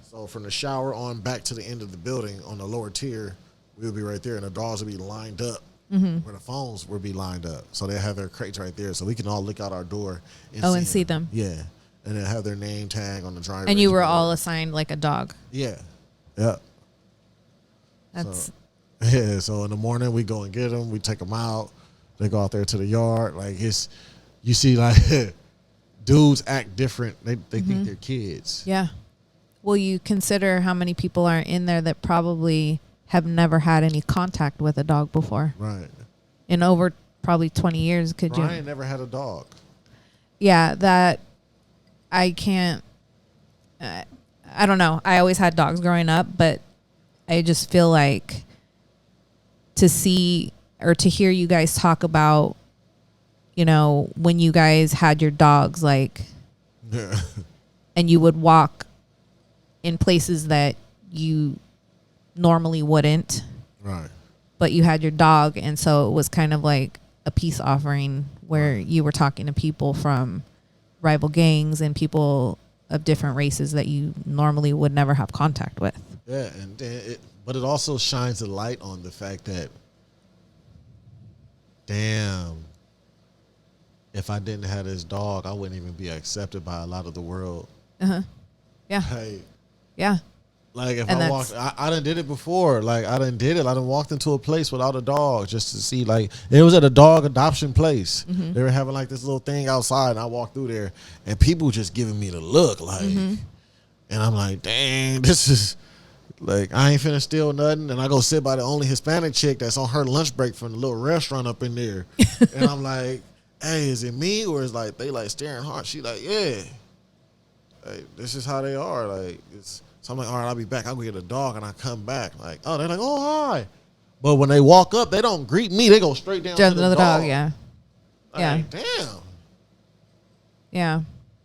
Speaker 6: So from the shower on back to the end of the building on the lower tier, we would be right there, and the dogs would be lined up where the phones would be lined up. So they have their crates right there, so we can all look out our door and
Speaker 4: see them.
Speaker 6: Yeah, and then have their name tag on the driver.
Speaker 4: And you were all assigned like a dog.
Speaker 6: Yeah.
Speaker 4: That's
Speaker 6: So in the morning we go and get them. We take them out. They go out there to the yard. Like you see like dudes act different. They think they're kids.
Speaker 4: yeah. Will you consider how many people are in there that probably have never had any contact with a dog before?
Speaker 6: Right.
Speaker 4: In over probably 20 years, could you?
Speaker 6: Brian never had a dog.
Speaker 4: Yeah, that I can't. I don't know. I always had dogs growing up, but I just feel like to see or to hear you guys talk about, when you guys had your dogs, like,
Speaker 6: Yeah.
Speaker 4: and you would walk in places that you normally wouldn't,
Speaker 6: Right.
Speaker 4: but you had your dog, and so it was kind of like a peace offering where you were talking to people from rival gangs and people of different races that you normally would never have contact with.
Speaker 6: Yeah, and then but it also shines a light on the fact that, damn, if I didn't have this dog, I wouldn't even be accepted by a lot of the world.
Speaker 4: Yeah.
Speaker 6: Like,
Speaker 4: Yeah.
Speaker 6: like if
Speaker 4: And
Speaker 6: I walked, I done did it before. Like I done did it. I done walked into a place without a dog just to see. Like it was at a dog adoption place. They were having like this little thing outside, and I walked through there, and people just giving me the look, like, and I'm like, dang, this is. Like, I ain't finna steal nothing. And I go sit by the only Hispanic chick that's on her lunch break from the little restaurant up in there. And I'm like, hey, is it me? Or is like, they like staring hard. She like, yeah. Like, this is how they are. Like, it's, so I'm like, all right, I'll be back. I'll go get a dog and I come back. Like, oh, they're like, oh, hi. But when they walk up, they don't greet me. They go straight down to the
Speaker 4: Another
Speaker 6: dog.
Speaker 4: dog, yeah.
Speaker 6: Like,
Speaker 4: Yeah.
Speaker 6: damn.
Speaker 4: Yeah.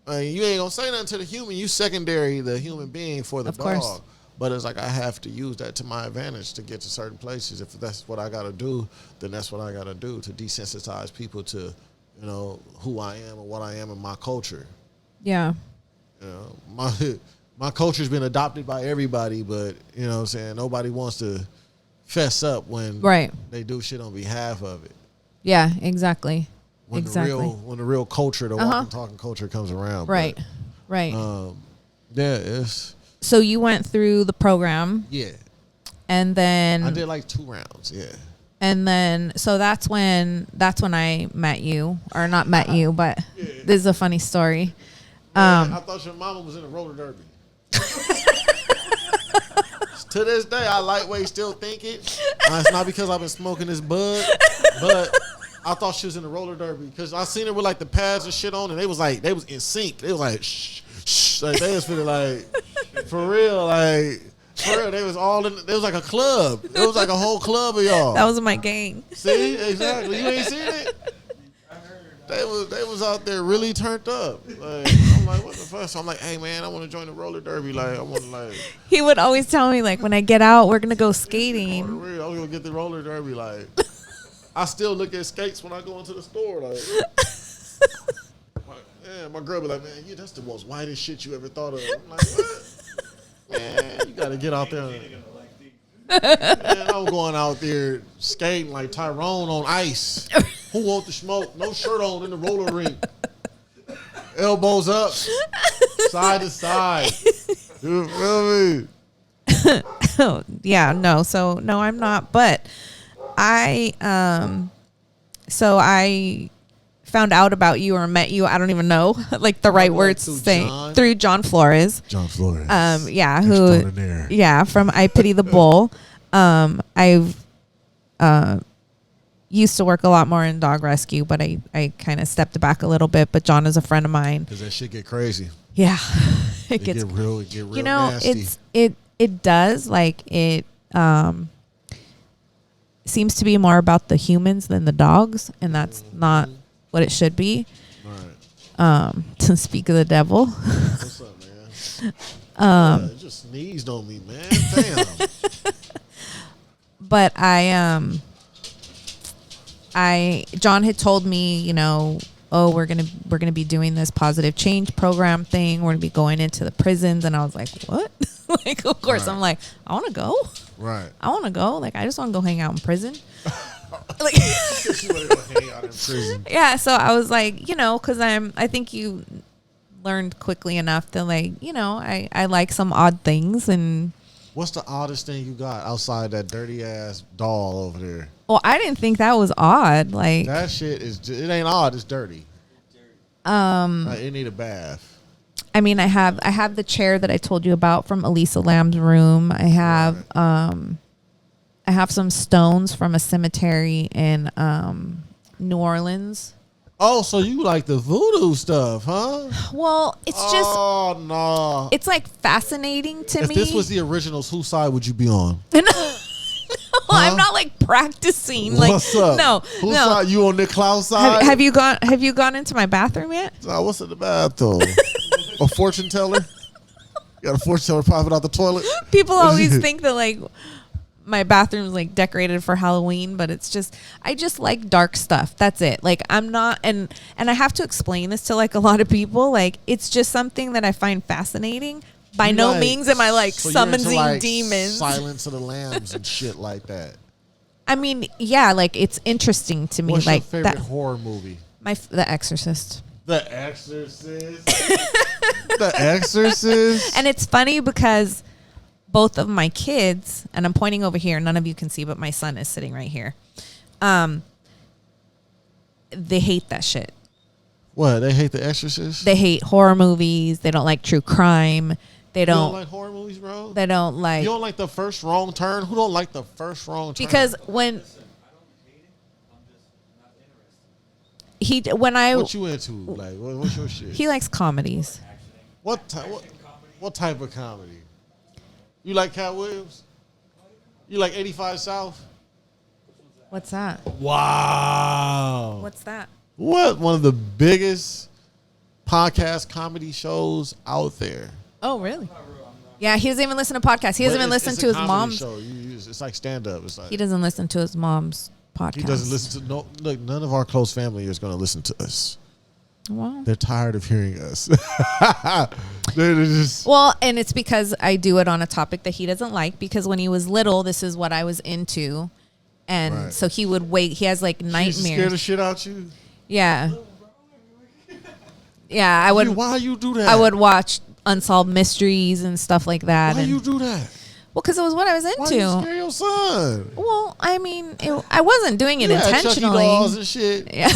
Speaker 6: I mean, you ain't gonna say nothing to the human. You secondary the human being for the
Speaker 4: Of
Speaker 6: dog.
Speaker 4: course.
Speaker 6: But it's like I have to use that to my advantage to get to certain places. If that's what I got to do, then that's what I got to do to desensitize people to, you know, who I am and what I am in my culture.
Speaker 4: Yeah.
Speaker 6: You know, my culture's been adopted by everybody, but you know what I'm saying, nobody wants to fess up when they do shit on behalf of it.
Speaker 4: Yeah, exactly.
Speaker 6: When
Speaker 4: exactly.
Speaker 6: when the real culture, the walking talking culture comes around.
Speaker 4: Right.
Speaker 6: But,
Speaker 4: Right.
Speaker 6: yeah, it's
Speaker 4: So you went through the program,
Speaker 6: yeah.
Speaker 4: and then
Speaker 6: I did like 2 rounds, yeah.
Speaker 4: and then so that's when I met you, or not met you, but this is a funny story.
Speaker 6: I thought your mama was in a roller derby. To this day, I lightweight still think it. It's not because I've been smoking this bud, but I thought she was in a roller derby because I seen her with like the pads and shit on, and they was in sync. They was like shh, shh, like they was feeling like for real, they was all in. There was like a club. It was like a whole club of y'all.
Speaker 4: That was my gang.
Speaker 6: See, exactly. You ain't seen it. They was out there really turned up. Like, I'm like, what the fuck? So I'm like, hey man, I want to join the roller derby. Like, I want to like.
Speaker 4: He would always tell me, like, when I get out, we're gonna go skating.
Speaker 6: I was gonna get the roller derby. Like, I still look at skates when I go into the store. Like, my girl be like, man, that's the most whitest shit you ever thought of. I'm like, what? Man, you gotta get out there. Man, I'm going out there skating like Tyrone on ice. Who want the smoke? No shirt on in the roller rink. Elbows up, side to side. You feel me?
Speaker 4: Yeah, no, I'm not. But I found out about you or met you. I don't even know like the right words to say through John Flores.
Speaker 6: John Flores.
Speaker 4: Yeah, from I Pity the Bull. I've used to work a lot more in dog rescue, but I kind of stepped back a little bit. But John is a friend of mine.
Speaker 6: Because that shit get crazy.
Speaker 4: Yeah,
Speaker 6: It get real
Speaker 4: you know,
Speaker 6: nasty.
Speaker 4: it does, like, it seems to be more about the humans than the dogs, and that's not what it should be.
Speaker 6: Right.
Speaker 4: To speak of the devil.
Speaker 6: What's up, man? It just sneezed on me, man. Damn.
Speaker 4: But John had told me, you know, oh, we're gonna be doing this Pawsitive Change Program thing. We're gonna be going into the prisons, and I was like, what? Like, of course,
Speaker 6: Right.
Speaker 4: I'm like, I want to go.
Speaker 6: Right.
Speaker 4: I want to go. Like, I just want to go hang out in prison. Like,
Speaker 6: She wanna go hang out in prison.
Speaker 4: yeah. So I was like, you know, because I think you learned quickly enough that, like, you know, I like some odd things. And
Speaker 6: What's the oddest thing you got outside that dirty ass doll over there?
Speaker 4: well, I didn't think that was odd. Like,
Speaker 6: That shit it ain't odd. It's dirty. Like, it need a bath.
Speaker 4: I mean, I have the chair that I told you about from Elisa Lamb's room. I have I have some stones from a cemetery in New Orleans.
Speaker 6: Oh, so you like the voodoo stuff, huh?
Speaker 4: Well, it's just
Speaker 6: Oh no.
Speaker 4: it's like fascinating to
Speaker 6: If
Speaker 4: me.
Speaker 6: this was the originals, whose side would you be on?
Speaker 4: I'm not like practicing. Like,
Speaker 6: What's up?
Speaker 4: No,
Speaker 6: Whose
Speaker 4: no.
Speaker 6: side? You on Nick Klaus side?
Speaker 4: Have you gone into my bathroom yet?
Speaker 6: Nah, what's in the bathroom? A fortune teller? You got a fortune teller popping out the toilet?
Speaker 4: People always think that like my bathroom's like decorated for Halloween, but it's just I just like dark stuff. That's it. Like I'm not and I have to explain this to like a lot of people. Like it's just something that I find fascinating. By
Speaker 6: You
Speaker 4: no
Speaker 6: like-
Speaker 4: means am I like
Speaker 6: so you're into,
Speaker 4: summoning
Speaker 6: like,
Speaker 4: demons.
Speaker 6: Silence of the Lambs and shit like that.
Speaker 4: I mean, yeah, like it's interesting to me.
Speaker 6: What's
Speaker 4: like
Speaker 6: your favorite
Speaker 4: that,
Speaker 6: horror movie?
Speaker 4: The Exorcist.
Speaker 6: The Exorcist. The Exorcist.
Speaker 4: And it's funny because both of my kids, and I'm pointing over here, none of you can see, but my son is sitting right here. They hate that shit.
Speaker 6: What? They hate The Exorcist?
Speaker 4: They hate horror movies. They don't like true crime. They
Speaker 6: You don't
Speaker 4: don't.
Speaker 6: like horror movies, bro?
Speaker 4: They don't like.
Speaker 6: You don't like The First Wrong Turn? Who don't like The First Wrong Turn?
Speaker 4: Because when when I
Speaker 6: What you into? Like, what's your shit?
Speaker 4: he likes comedies.
Speaker 6: What type of comedy? You like Cat Williams? You like 85 South?
Speaker 4: What's that?
Speaker 6: Wow.
Speaker 4: What's that?
Speaker 6: What? One of the biggest podcast comedy shows out there.
Speaker 4: Oh, really? Yeah, he doesn't even listen to podcasts. He doesn't even listen to his mom's.
Speaker 6: Show. It's like stand up. It's like
Speaker 4: He doesn't listen to his mom's podcast.
Speaker 6: he doesn't listen to no. Look, none of our close family is going to listen to us.
Speaker 4: Wow.
Speaker 6: They're tired of hearing us. They're just
Speaker 4: Well, and it's because I do it on a topic that he doesn't like. Because when he was little, this is what I was into, and
Speaker 6: Right.
Speaker 4: so he would wait. He has like
Speaker 6: She used to scare the
Speaker 4: nightmares.
Speaker 6: shit out you.
Speaker 4: Yeah. Yeah, I would.
Speaker 6: Why you do that?
Speaker 4: I would watch unsolved mysteries and stuff like that.
Speaker 6: Why
Speaker 4: and,
Speaker 6: you do that?
Speaker 4: well, because it was what I was
Speaker 6: Why
Speaker 4: into.
Speaker 6: you scare your son?
Speaker 4: Well, I mean, I wasn't doing it
Speaker 6: You had Chucky
Speaker 4: intentionally.
Speaker 6: dolls and shit.
Speaker 4: Yeah.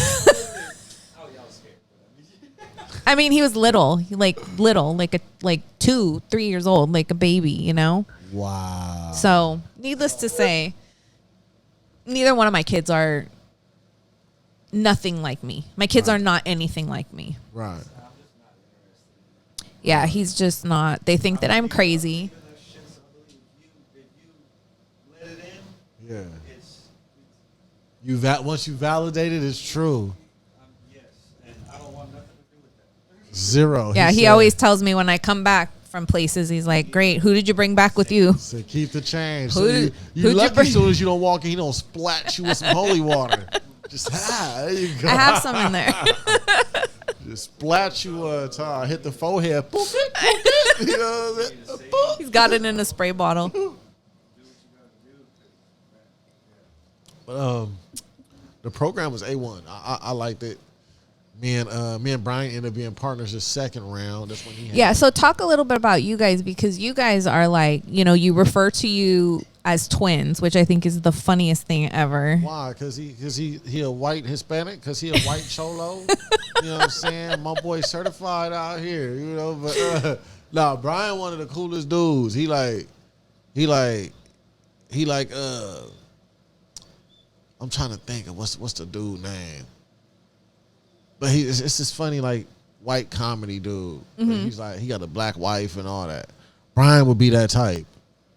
Speaker 4: I mean, he was little, like 2, 3 years old, like a baby, you know?
Speaker 6: Wow.
Speaker 4: So, needless to say, neither one of my kids are nothing like me. My kids are not anything like me.
Speaker 6: Right.
Speaker 4: Yeah, he's just not. They think that I'm crazy.
Speaker 6: Yeah. Once you validate it, it's true. Zero.
Speaker 4: Yeah, he
Speaker 6: said.
Speaker 4: always tells me when I come back from places, he's like, "Great, who did you bring back with you?"
Speaker 6: So keep the change.
Speaker 4: Who
Speaker 6: So
Speaker 4: did-
Speaker 6: you
Speaker 4: who'd you
Speaker 6: lucky
Speaker 4: bring-
Speaker 6: as soon as you don't walk in, he don't splat you with some holy water. Just there you go.
Speaker 4: I have some in there.
Speaker 6: Just splat you hit the forehead. Boop, it, boop, it. You know what I'm saying? Boop.
Speaker 4: He's got it in a spray bottle.
Speaker 6: But the program was A1. I liked it. Me and Brian ended up being partners the second round. That's when he had
Speaker 4: Yeah, so talk a little bit about you guys, because you guys are like, you refer to you as twins, which I think is the funniest thing ever.
Speaker 6: Why? Because he a white Hispanic? Because he a white cholo? You know what I'm saying? My boy certified out here, you know. But nah, Brian one of the coolest dudes. He like I'm trying to think of what's the dude name. But it's this funny like white comedy dude. But he's like he got a black wife and all that. Brian would be that type.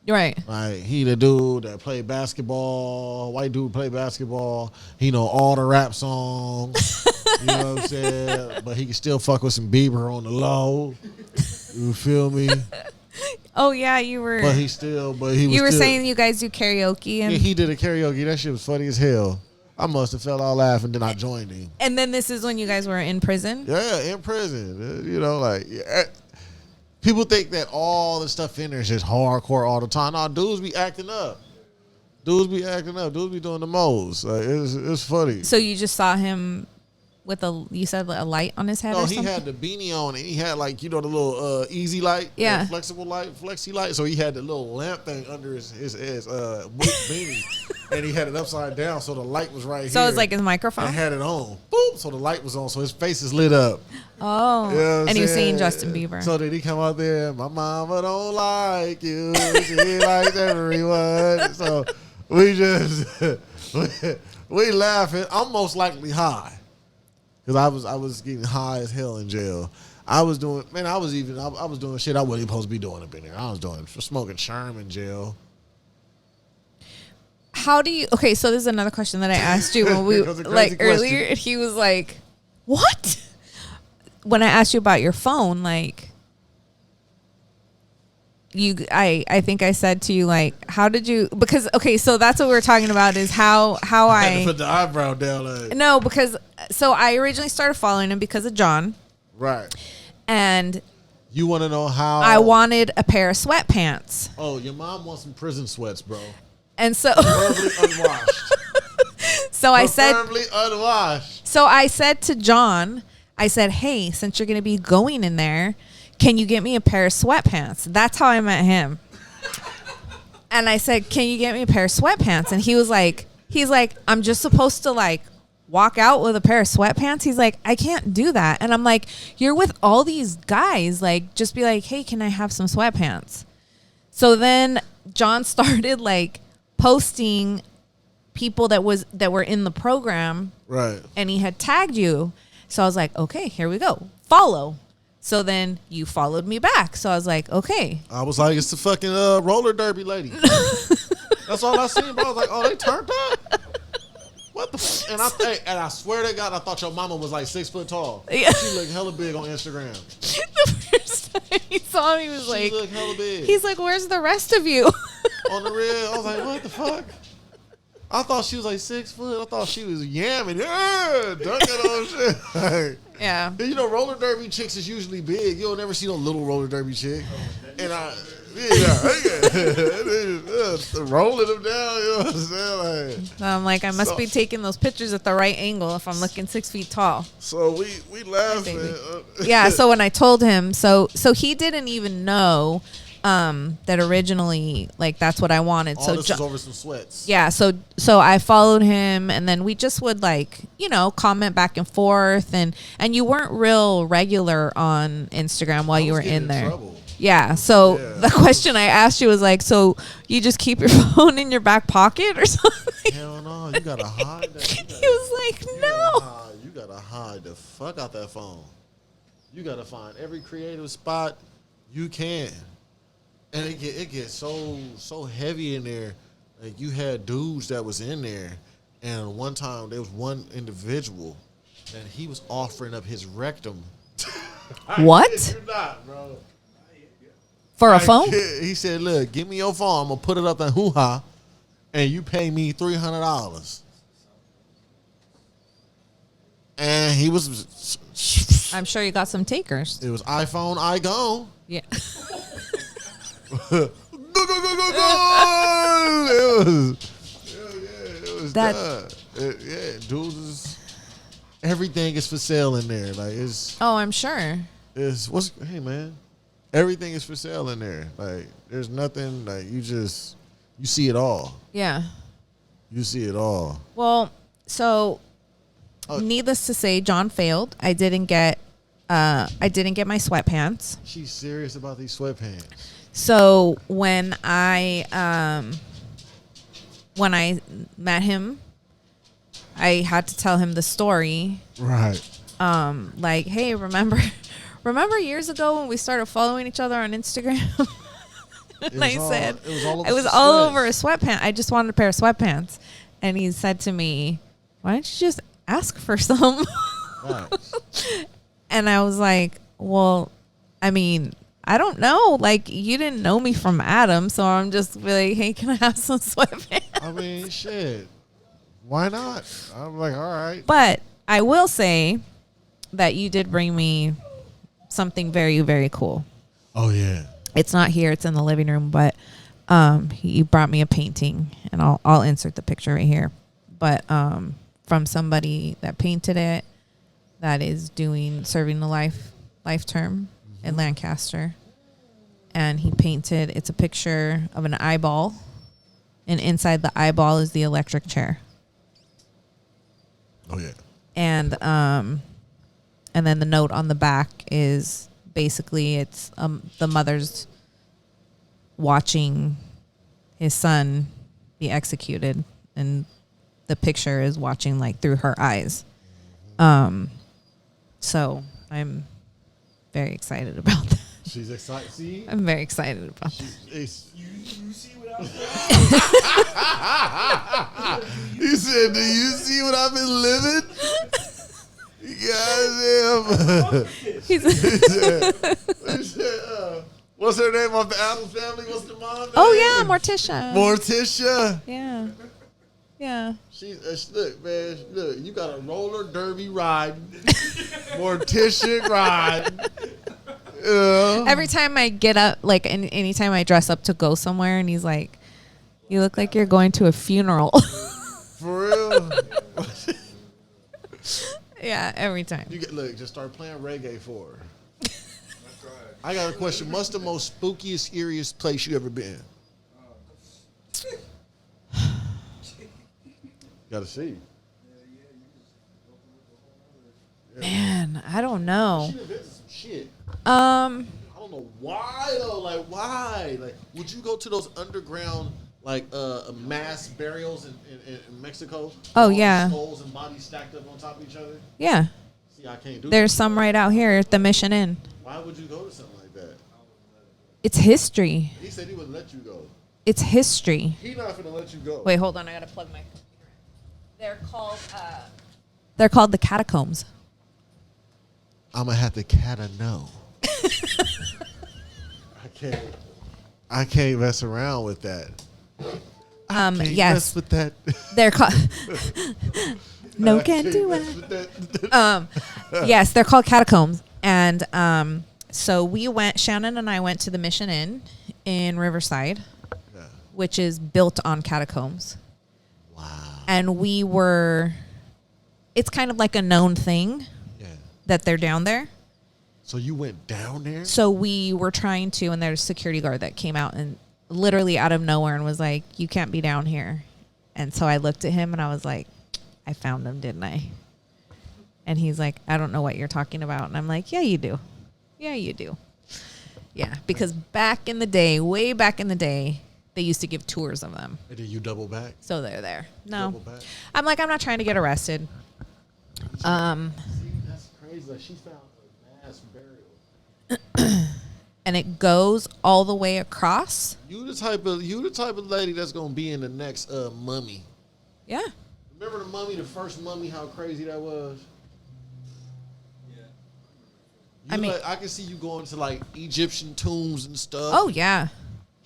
Speaker 4: Right.
Speaker 6: Like he the dude that played basketball, white dude play basketball. He know all the rap songs. You know what I'm saying? But he can still fuck with some Bieber on the low. You feel me?
Speaker 4: Oh yeah, you were.
Speaker 6: But he was
Speaker 4: you were
Speaker 6: still,
Speaker 4: saying you guys do karaoke,
Speaker 6: yeah,
Speaker 4: and
Speaker 6: he did a karaoke. That shit was funny as hell. I must have fell out laughing, then I joined him.
Speaker 4: and then this is when you guys were in prison.
Speaker 6: Yeah, in prison. You know, like yeah. People think that all the stuff in there is just hardcore all the time. No, dudes be acting up. Dudes be doing the most. Like it's funny.
Speaker 4: So you just saw him with you said a light on his head
Speaker 6: No,
Speaker 4: or
Speaker 6: he
Speaker 4: something?
Speaker 6: had the beanie on and he had like, the little easy light.
Speaker 4: Yeah.
Speaker 6: Flexible light, flexi light. So he had the little lamp thing under his beanie. And he had it upside down so the light was right here.
Speaker 4: So it's like his microphone?
Speaker 6: And had it on. Boop. So the light was on. So his face is lit up.
Speaker 4: Oh.
Speaker 6: You know what I'm
Speaker 4: And he was
Speaker 6: saying?
Speaker 4: singing Justin Bieber.
Speaker 6: So did he come out there? My mama don't like you. She likes everyone. So we just we laughing. I'm most likely high. Because I was getting high as hell in jail. I was doing shit I wasn't supposed to be doing up in there. I was smoking Sherm in jail.
Speaker 4: How do you? Okay, so this is another question that I asked you when we
Speaker 6: That was a crazy
Speaker 4: earlier, and he was like, "What?" When I asked you about your phone, like, I think I said to you, like, how did you, because, okay, so that's what we were talking about is how
Speaker 6: I had to
Speaker 4: I
Speaker 6: put the eyebrow down. Like,
Speaker 4: no, because so I originally started following him because of John,
Speaker 6: right.
Speaker 4: and
Speaker 6: You want to know how?
Speaker 4: I wanted a pair of sweatpants,
Speaker 6: Oh, your mom wants some prison sweats, bro.
Speaker 4: and so
Speaker 6: Preferably unwashed.
Speaker 4: so I said
Speaker 6: Preferably unwashed.
Speaker 4: so I said to John, I said, hey, since you're gonna be going in there, can you get me a pair of sweatpants? That's how I met him. And I said, can you get me a pair of sweatpants? And he's like, I'm just supposed to like walk out with a pair of sweatpants. He's like, I can't do that. And I'm like, you're with all these guys. Like, just be like, hey, can I have some sweatpants? So then John started like posting people that were in the program.
Speaker 6: Right.
Speaker 4: And he had tagged you. So I was like, okay, here we go. Follow. So then you followed me back. So I was like, okay.
Speaker 6: I was like, it's the fucking roller derby lady. That's all I seen, bro. I was like, oh, they turned up? What the fuck? And I swear to God, I thought your mama was like 6 foot tall.
Speaker 4: Yeah.
Speaker 6: She looked hella big on Instagram.
Speaker 4: The first time he saw me, he was like,
Speaker 6: She looked hella big.
Speaker 4: he's like, where's the rest of you?
Speaker 6: On the real, I was like, what the fuck? I thought she was like 6 foot. I thought she was yamming. Yeah, dunking on shit. Like,
Speaker 4: Yeah.
Speaker 6: you know, roller derby chicks is usually big. You'll never see no little roller derby chick. And rolling them down, you know what I'm saying? Like,
Speaker 4: So I'm like, I must be taking those pictures at the right angle if I'm looking 6 feet tall.
Speaker 6: so we laughed.
Speaker 4: Baby.
Speaker 6: Man.
Speaker 4: Yeah. So when I told him, so he didn't even know that originally, like, that's what I wanted.
Speaker 6: All
Speaker 4: So
Speaker 6: this was over some sweats.
Speaker 4: yeah, so I followed him, and then we just would, like, you know, comment back and forth, and you weren't real regular on Instagram while you were in there.
Speaker 6: Trouble.
Speaker 4: Yeah, so
Speaker 6: Yeah.
Speaker 4: the question I asked you was like, so you just keep your phone in your back pocket or something?
Speaker 6: Hell no, you gotta hide that.
Speaker 4: He was like, no.
Speaker 6: You gotta hide the fuck out that phone. You gotta find every creative spot you can. And it gets so heavy in there. Like, you had dudes that was in there, and one time there was one individual that he was offering up his rectum.
Speaker 4: What?
Speaker 6: You're not, bro.
Speaker 4: For a phone?
Speaker 6: He said, look, give me your phone. I'm gonna put it up in hoo-ha, and you pay me $300. And he was,
Speaker 4: I'm sure you got some takers.
Speaker 6: it was iPhone, I gone.
Speaker 4: Yeah.
Speaker 6: Go. It was
Speaker 4: That-
Speaker 6: done. Dudes is, everything is for sale in there. Like,
Speaker 4: Oh, I'm sure.
Speaker 6: hey man, everything is for sale in there. Like, there's nothing, like, you see it all.
Speaker 4: Yeah.
Speaker 6: You see it all.
Speaker 4: Well, so needless to say, John failed. I didn't get my sweatpants.
Speaker 6: She's serious about these sweatpants.
Speaker 4: So when I met him, I had to tell him the story.
Speaker 6: Right.
Speaker 4: Like, hey, remember years ago when we started following each other on Instagram? And I said
Speaker 6: it
Speaker 4: was all over a sweatpant. I just wanted a pair of sweatpants. And he said to me, why don't you just ask for some?
Speaker 6: Right.
Speaker 4: And I was like, well, I mean, I don't know. Like, you didn't know me from Adam, so I'm just like, hey, can I have some sweatpants?
Speaker 6: I mean, shit. Why not? I'm like, all right.
Speaker 4: But I will say that you did bring me something very, very cool.
Speaker 6: Oh yeah.
Speaker 4: It's not here; it's in the living room. But he brought me a painting, and I'll insert the picture right here. But from somebody that painted it, that is serving the life term in Lancaster, and he painted. It's a picture of an eyeball, and inside the eyeball is the electric chair.
Speaker 6: Oh yeah.
Speaker 4: And then the note on the back is basically it's the mother's watching his son be executed, and the picture is watching like through her eyes. So I'm very excited about that.
Speaker 6: She's excited. See?
Speaker 4: I'm very excited about that.
Speaker 6: You see what I'm He said, do you see what I've been living? Goddamn.
Speaker 4: He's
Speaker 6: He said, What's her name off the Addams Family? What's the mom name?
Speaker 4: Oh yeah, Morticia.
Speaker 6: Morticia.
Speaker 4: Yeah. Yeah.
Speaker 6: She's look, man. Look, you got a roller derby ride, Morticia ride.
Speaker 4: Every time I get up, like anytime I dress up to go somewhere, and he's like, "You look like you're going to a funeral."
Speaker 6: For real.
Speaker 4: Yeah, every time.
Speaker 6: Look, just start playing reggae for her. I got a question. What's the most spookiest, eeriest place you ever been? Gotta see.
Speaker 4: Man, I don't know.
Speaker 6: She invented some shit.
Speaker 4: Um,
Speaker 6: I don't know why though. Like why? Like would you go to those underground like mass burials in Mexico?
Speaker 4: Oh,
Speaker 6: All the
Speaker 4: yeah.
Speaker 6: skulls and bodies stacked up on top of each other.
Speaker 4: yeah.
Speaker 6: See, I can't do.
Speaker 4: There's some right out here at the Mission Inn.
Speaker 6: Why would you go to something like that?
Speaker 4: It's history.
Speaker 6: He said he wouldn't let you go.
Speaker 4: It's history.
Speaker 6: He not gonna let you go.
Speaker 4: Wait, hold on. I gotta plug my computer in. They're called the catacombs.
Speaker 6: I'm gonna have to no. I can't mess around with that. Can't
Speaker 4: Yes,
Speaker 6: mess with that.
Speaker 4: they're called. No,
Speaker 6: I
Speaker 4: can't do
Speaker 6: mess
Speaker 4: it.
Speaker 6: with that.
Speaker 4: Yes, they're called catacombs, and so Shannon and I went to the Mission Inn in Riverside,
Speaker 6: Yeah.
Speaker 4: which is built on catacombs.
Speaker 6: Wow.
Speaker 4: And it's kind of like a known thing
Speaker 6: Yeah.
Speaker 4: that they're down there.
Speaker 6: So you went down there?
Speaker 4: So we were trying to, and there's a security guard that came out and literally out of nowhere and was like, "You can't be down here." And so I looked at him and I was like, "I found him, didn't I?" And he's like, "I don't know what you're talking about." And I'm like, "Yeah, you do. Yeah, you do." Yeah, because back in the day, way back in the day, they used to give tours of them.
Speaker 6: And then you double back?
Speaker 4: So they're there. No.
Speaker 6: Double back?
Speaker 4: I'm like, I'm not trying to get arrested.
Speaker 6: See, that's crazy. Like she found a mass burial.
Speaker 4: And it goes all the way across.
Speaker 6: You the type of lady that's gonna be in the next Mummy.
Speaker 4: Yeah.
Speaker 6: Remember the Mummy, the first Mummy, how crazy that was?
Speaker 4: I mean-
Speaker 6: I can see you going to like Egyptian tombs and stuff.
Speaker 4: Oh yeah.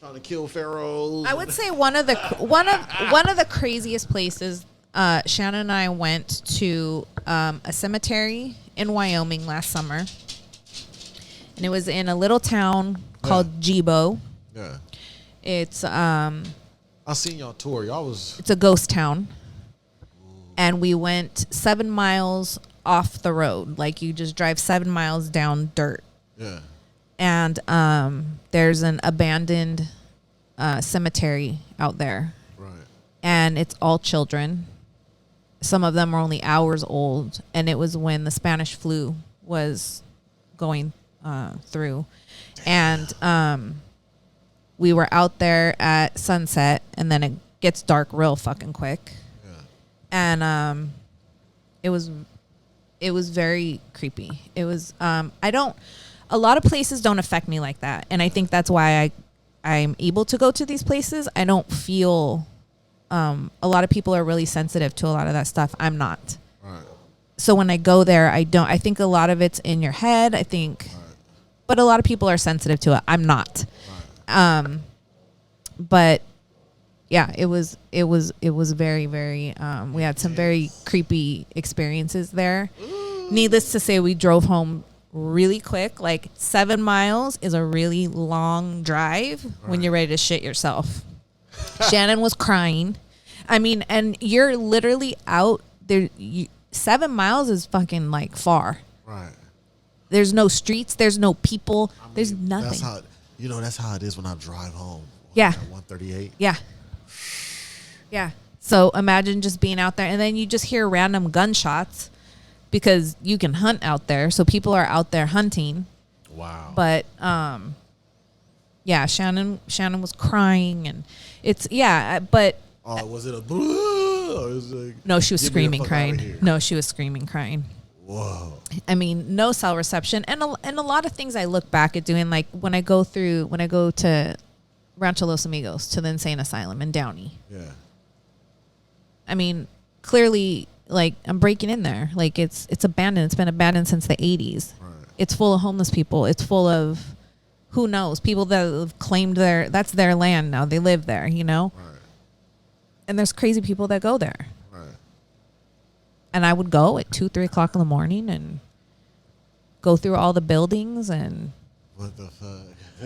Speaker 6: Trying to kill pharaohs.
Speaker 4: I would say one of the craziest places. Shannon and I went to a cemetery in Wyoming last summer, and it was in a little town called Jibo.
Speaker 6: Yeah.
Speaker 4: It's
Speaker 6: I seen y'all tour. Y'all was
Speaker 4: it's a ghost town, and we went 7 miles off the road. Like you just drive 7 miles down dirt.
Speaker 6: yeah.
Speaker 4: And there's an abandoned cemetery out there,
Speaker 6: Right.
Speaker 4: and it's all children. Some of them are only hours old, and it was when the Spanish flu was going through. And we were out there at sunset, and then it gets dark real fucking quick.
Speaker 6: Yeah.
Speaker 4: And it was very creepy. It was a lot of places don't affect me like that, and I think that's why I'm able to go to these places. I don't feel a lot of people are really sensitive to a lot of that stuff. I'm not.
Speaker 6: Right.
Speaker 4: So when I go there, I think a lot of it's in your head. I think, but a lot of people are sensitive to it. I'm not. But yeah, it was very, very, we had some very creepy experiences there. Needless to say, we drove home really quick. Like 7 miles is a really long drive when you're ready to shit yourself. Shannon was crying. I mean, and you're literally out there. 7 miles is fucking like far.
Speaker 6: Right.
Speaker 4: There's no streets. There's no people. There's nothing.
Speaker 6: That's how it is when I drive home.
Speaker 4: Yeah.
Speaker 6: 138.
Speaker 4: Yeah. Yeah. So imagine just being out there, and then you just hear random gunshots because you can hunt out there. So people are out there hunting.
Speaker 6: Wow.
Speaker 4: But yeah, Shannon was crying, and but
Speaker 6: Oh, was it a boo? Or was it like,
Speaker 4: no, she was
Speaker 6: "Get me the
Speaker 4: screaming,
Speaker 6: fuck outta
Speaker 4: crying.
Speaker 6: here"?
Speaker 4: No, she was screaming, crying.
Speaker 6: Whoa.
Speaker 4: I mean, no cell reception, and a lot of things I look back at doing, like when I go to Rancho Los Amigos, to the insane asylum in Downey.
Speaker 6: Yeah.
Speaker 4: I mean, clearly, like I'm breaking in there. Like it's abandoned. It's been abandoned since the 80s.
Speaker 6: Right.
Speaker 4: It's full of homeless people. It's full of who knows? People that have claimed that's their land now. They live there, you know?
Speaker 6: Right.
Speaker 4: And there's crazy people that go there.
Speaker 6: Right.
Speaker 4: And I would go at 2, 3 o'clock in the morning and go through all the buildings and
Speaker 6: What the fuck?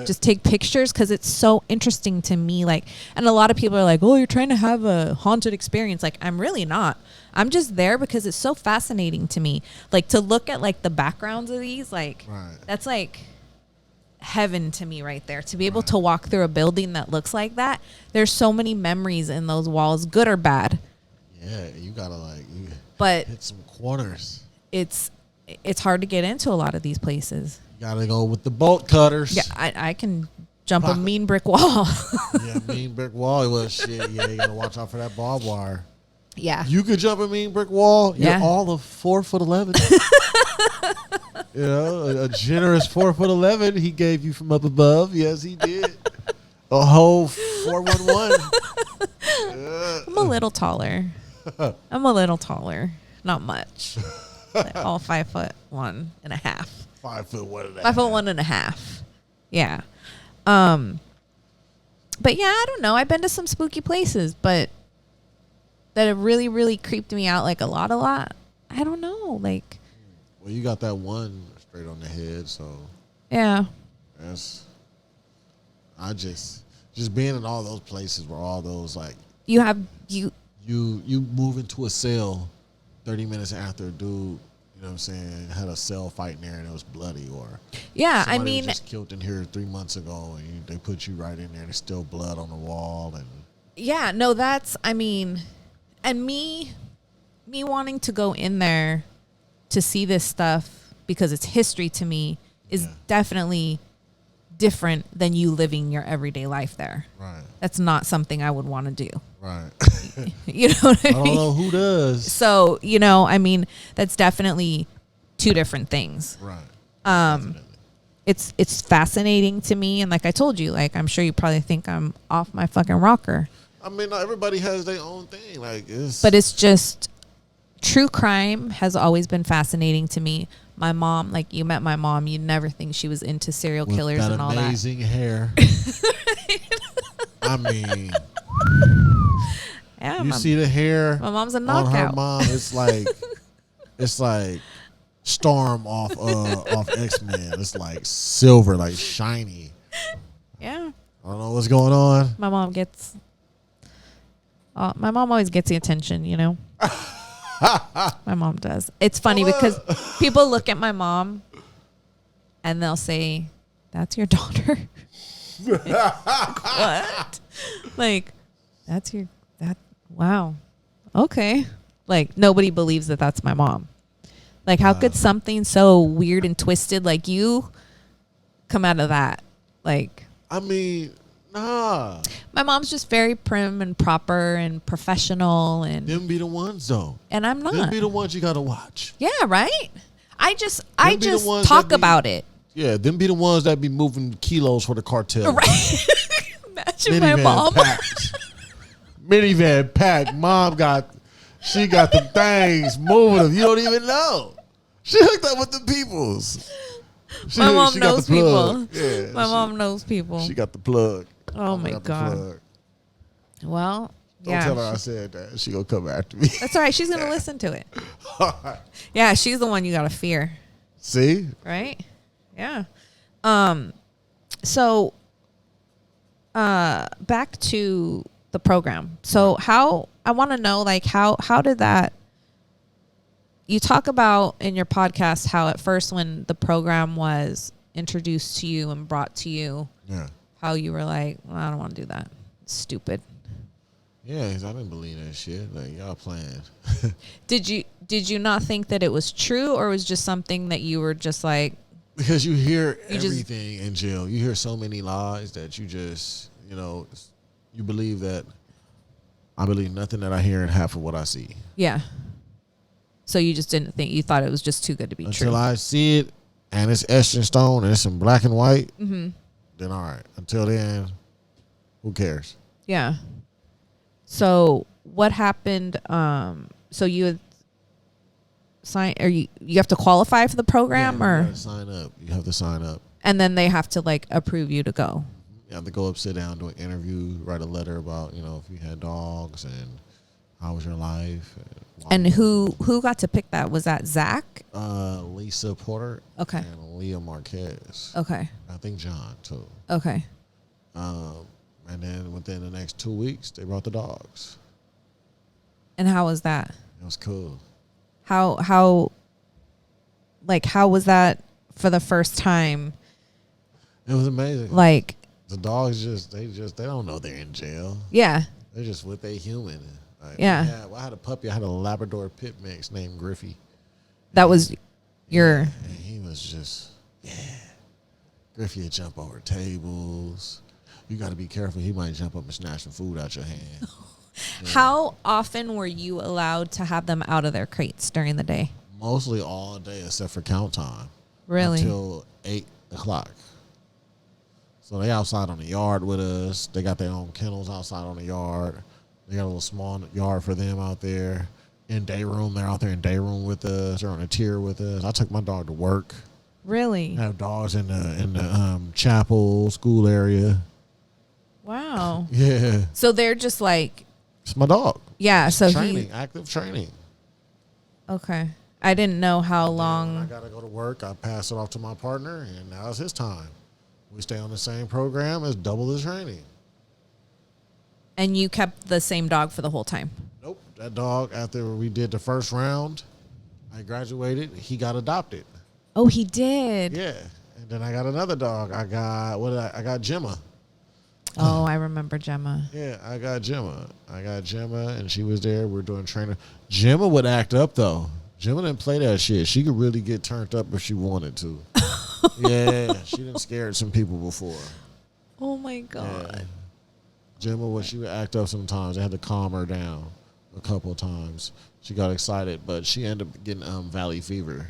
Speaker 4: just take pictures because it's so interesting to me. Like, and a lot of people are like, oh, you're trying to have a haunted experience. Like, I'm really not. I'm just there because it's so fascinating to me. Like, to look at like the backgrounds of these, like,
Speaker 6: Right.
Speaker 4: that's like heaven to me right there. To be able to walk through a building that looks like that, there's so many memories in those walls, good or bad.
Speaker 6: Yeah, you gotta
Speaker 4: But
Speaker 6: hit some corners.
Speaker 4: it's hard to get into a lot of these places.
Speaker 6: You gotta go with the bolt cutters.
Speaker 4: Yeah, I can jump a mean brick wall.
Speaker 6: Yeah, mean brick wall. Well, shit. Yeah, you gotta watch out for that barbed wire.
Speaker 4: Yeah.
Speaker 6: You could jump a mean brick wall.
Speaker 4: Yeah.
Speaker 6: You're all of 4'11". You know, a generous 4'11". He gave you from up above. Yes, he did. A whole 411. Yeah.
Speaker 4: I'm a little taller. Not much. Like all 5'1.5".
Speaker 6: 5'1.5".
Speaker 4: 5'1.5". Yeah. But yeah, I don't know. I've been to some spooky places, but that have really, really creeped me out like a lot. I don't know. Like,
Speaker 6: Well, you got that one straight on the head, so
Speaker 4: yeah.
Speaker 6: that's. I just being in all those places where all those like
Speaker 4: You
Speaker 6: you move into a cell 30 minutes after a dude, you know what I'm saying, had a cell fight in there and it was bloody, or
Speaker 4: yeah, I
Speaker 6: somebody
Speaker 4: mean,
Speaker 6: was just killed in here 3 months ago and they put you right in there and there's still blood on the wall and
Speaker 4: yeah, no, that's, I mean, and me wanting to go in there to see this stuff because it's history to me is definitely different than you living your everyday life there.
Speaker 6: right.
Speaker 4: That's not something I would want to do.
Speaker 6: Right.
Speaker 4: You know what I
Speaker 6: I
Speaker 4: mean?
Speaker 6: don't know who does.
Speaker 4: So, you know, I mean, that's definitely two different things.
Speaker 6: Right.
Speaker 4: Definitely. It's fascinating to me, and like I told you, like I'm sure you probably think I'm off my fucking rocker.
Speaker 6: I mean, not everybody has their own thing. Like
Speaker 4: But it's just true crime has always been fascinating to me. My mom, like you met my mom, you'd never think she was into serial
Speaker 6: with
Speaker 4: killers
Speaker 6: that
Speaker 4: and all that.
Speaker 6: amazing hair. I mean,
Speaker 4: Yeah,
Speaker 6: you see the hair
Speaker 4: my mom's a
Speaker 6: on her
Speaker 4: knockout.
Speaker 6: mom. It's like Storm off X-Men. It's like silver, like shiny.
Speaker 4: Yeah,
Speaker 6: I don't know what's going on.
Speaker 4: my mom always gets the attention, you know. My mom does. It's funny because people look at my mom and they'll say, "That's your daughter." What? Like, wow. Okay. Like, nobody believes that that's my mom. Like, how could something so weird and twisted like you come out of that? Like,
Speaker 6: I mean, nah.
Speaker 4: my mom's just very prim and proper and professional, and
Speaker 6: Them be the ones though.
Speaker 4: I'm
Speaker 6: Them
Speaker 4: not.
Speaker 6: be the ones you gotta watch.
Speaker 4: Yeah, right? I just
Speaker 6: be the ones
Speaker 4: talk
Speaker 6: that be-
Speaker 4: about it.
Speaker 6: Yeah, them be the ones that be moving kilos for the cartel.
Speaker 4: Right. Imagine my
Speaker 6: Minivan
Speaker 4: mom.
Speaker 6: packed. Minivan packed. She got the things moving them. You don't even know. She hooked up with the peoples.
Speaker 4: My mom
Speaker 6: she got
Speaker 4: knows
Speaker 6: the plug.
Speaker 4: people.
Speaker 6: Yeah,
Speaker 4: My mom knows people.
Speaker 6: She got the plug.
Speaker 4: Oh
Speaker 6: Mama
Speaker 4: my
Speaker 6: got the
Speaker 4: God.
Speaker 6: plug.
Speaker 4: Well,
Speaker 6: Don't
Speaker 4: yeah.
Speaker 6: tell her I said that. She gonna come after me.
Speaker 4: That's all right. She's going to listen to it. Yeah, she's the one you got to fear.
Speaker 6: See?
Speaker 4: Right? Yeah. So back to the program. So I want to know, like, how did that, you talk about in your podcast how at first when the program was introduced to you and brought to you,
Speaker 6: Yeah.
Speaker 4: how you were like, well, I don't want to do that. It's stupid.
Speaker 6: Yeah, 'cause I didn't believe that shit. Like, y'all playing.
Speaker 4: Did you not think that it was true, or was just something that you were just like,
Speaker 6: Because you hear
Speaker 4: You just-
Speaker 6: everything in jail. You hear so many lies that you just, you believe that I believe nothing that I hear and half of what I see.
Speaker 4: yeah. So you just didn't think, you thought it was just too good to be
Speaker 6: Until
Speaker 4: true.
Speaker 6: I see it and it's etched in stone and it's in black and white,
Speaker 4: Mm-hmm.
Speaker 6: then all right. Until then, who cares?
Speaker 4: Yeah. So what happened? So you had signed, or you have to qualify for the program,
Speaker 6: Yeah,
Speaker 4: or
Speaker 6: you gotta sign up. You have to sign up.
Speaker 4: And then they have to like approve you to go.
Speaker 6: You have to go up, sit down, do an interview, write a letter about, you know, if you had dogs and how was your life.
Speaker 4: And who got to pick that? Was that Zach?
Speaker 6: Lisa Porter.
Speaker 4: Okay.
Speaker 6: And Leah Marquez.
Speaker 4: Okay.
Speaker 6: I think John too.
Speaker 4: Okay.
Speaker 6: And then within the next 2 weeks, they brought the dogs.
Speaker 4: And how was that?
Speaker 6: It was cool.
Speaker 4: How was that for the first time?
Speaker 6: It was amazing.
Speaker 4: Like
Speaker 6: the dogs they don't know they're in jail.
Speaker 4: Yeah.
Speaker 6: They're just with a human. Like,
Speaker 4: Yeah.
Speaker 6: I had a puppy. I had a Labrador pit mix named Griffey.
Speaker 4: That was your...
Speaker 6: And he was just, Griffey would jump over tables. You got to be careful. He might jump up and snatch some food out your hand.
Speaker 4: How often were you allowed to have them out of their crates during the day?
Speaker 6: Mostly all day except for count time.
Speaker 4: Really?
Speaker 6: Until 8 o'clock. So they outside on the yard with us. They got their own kennels outside on the yard. They got a little small yard for them out there. In day room, they're out there in day room with us. They're on a tier with us. I took my dog to work.
Speaker 4: Really?
Speaker 6: I have dogs in the chapel, school area.
Speaker 4: Wow.
Speaker 6: Yeah.
Speaker 4: So they're just like...
Speaker 6: It's my dog.
Speaker 4: Yeah, so
Speaker 6: training, active training.
Speaker 4: Okay. I didn't know how
Speaker 6: When I
Speaker 4: long...
Speaker 6: got to go to work, I pass it off to my partner, and now it's his time. We stay on the same program. It's double the training.
Speaker 4: And you kept the same dog for the whole time?
Speaker 6: Nope. That dog, after we did the first round, I graduated. He got adopted.
Speaker 4: Oh, he did?
Speaker 6: Yeah. And then I got another dog. I got Gemma.
Speaker 4: Oh, I remember Gemma.
Speaker 6: Yeah, I got Gemma, and she was there. We're doing training. Gemma would act up, though. Gemma didn't play that shit. She could really get turned up if she wanted to. Yeah, she done scared some people before.
Speaker 4: Oh, my God.
Speaker 6: Yeah. Gemma, she would act up sometimes. I had to calm her down a couple of times. She got excited, but she ended up getting valley fever.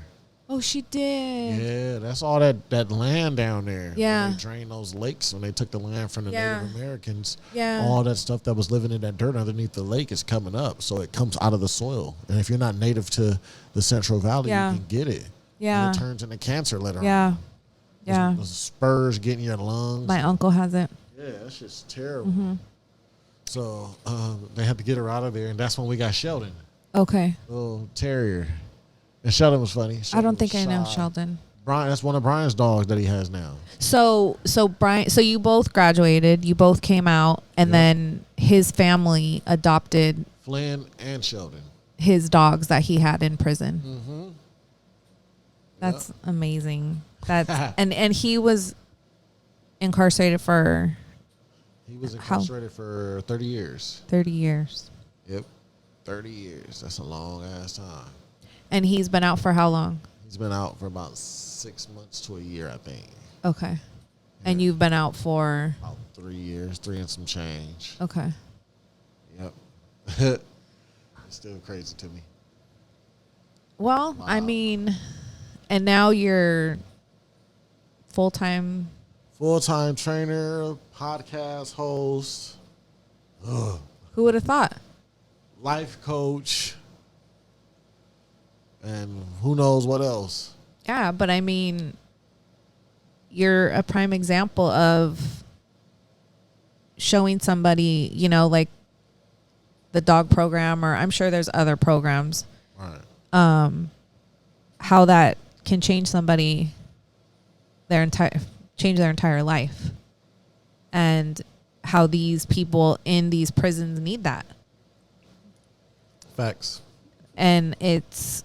Speaker 4: Oh, she did.
Speaker 6: Yeah, that's all that land down there.
Speaker 4: Yeah.
Speaker 6: When they drained those lakes, when they took the land from the Native Americans,
Speaker 4: Yeah.
Speaker 6: all that stuff that was living in that dirt underneath the lake is coming up. So it comes out of the soil. And if you're not native to the Central Valley,
Speaker 4: Yeah.
Speaker 6: you can get it.
Speaker 4: Yeah.
Speaker 6: And it turns into cancer later
Speaker 4: Yeah.
Speaker 6: on.
Speaker 4: Yeah.
Speaker 6: Those spurs get in your lungs.
Speaker 4: My uncle has it.
Speaker 6: Yeah, that's just terrible.
Speaker 4: Mm-hmm.
Speaker 6: So they had to get her out of there, and that's when we got Sheldon,
Speaker 4: Okay.
Speaker 6: little terrier. And Sheldon was funny.
Speaker 4: I don't think
Speaker 6: was
Speaker 4: I know
Speaker 6: shy.
Speaker 4: Sheldon.
Speaker 6: Brian, that's one of Brian's dogs that he has now.
Speaker 4: So Brian, so you both graduated, you both came out, and
Speaker 6: Yep.
Speaker 4: then his family adopted
Speaker 6: Flynn and Sheldon.
Speaker 4: his dogs that he had in prison.
Speaker 6: Mm-hmm.
Speaker 4: That's amazing. That's and he was incarcerated for
Speaker 6: He was
Speaker 4: How?
Speaker 6: incarcerated for 30 years.
Speaker 4: 30 years.
Speaker 6: Yep. 30 years. That's a long ass time.
Speaker 4: And he's been out for how long?
Speaker 6: He's been out for about 6 months to a year, I think.
Speaker 4: Okay. And you've been out for
Speaker 6: About 3 years, 3 and some change.
Speaker 4: okay.
Speaker 6: Yep. It's still crazy to me.
Speaker 4: Well, I
Speaker 6: Wow.
Speaker 4: mean, and now you're full-time.
Speaker 6: Full-time trainer, podcast host,
Speaker 4: Who would have thought?
Speaker 6: life coach, and who knows what else.
Speaker 4: Yeah, but I mean, you're a prime example of showing somebody, you know, like the dog program, or I'm sure there's other programs,
Speaker 6: Right.
Speaker 4: how that can change somebody change their entire life, and how these people in these prisons need that.
Speaker 6: Facts.
Speaker 4: And it's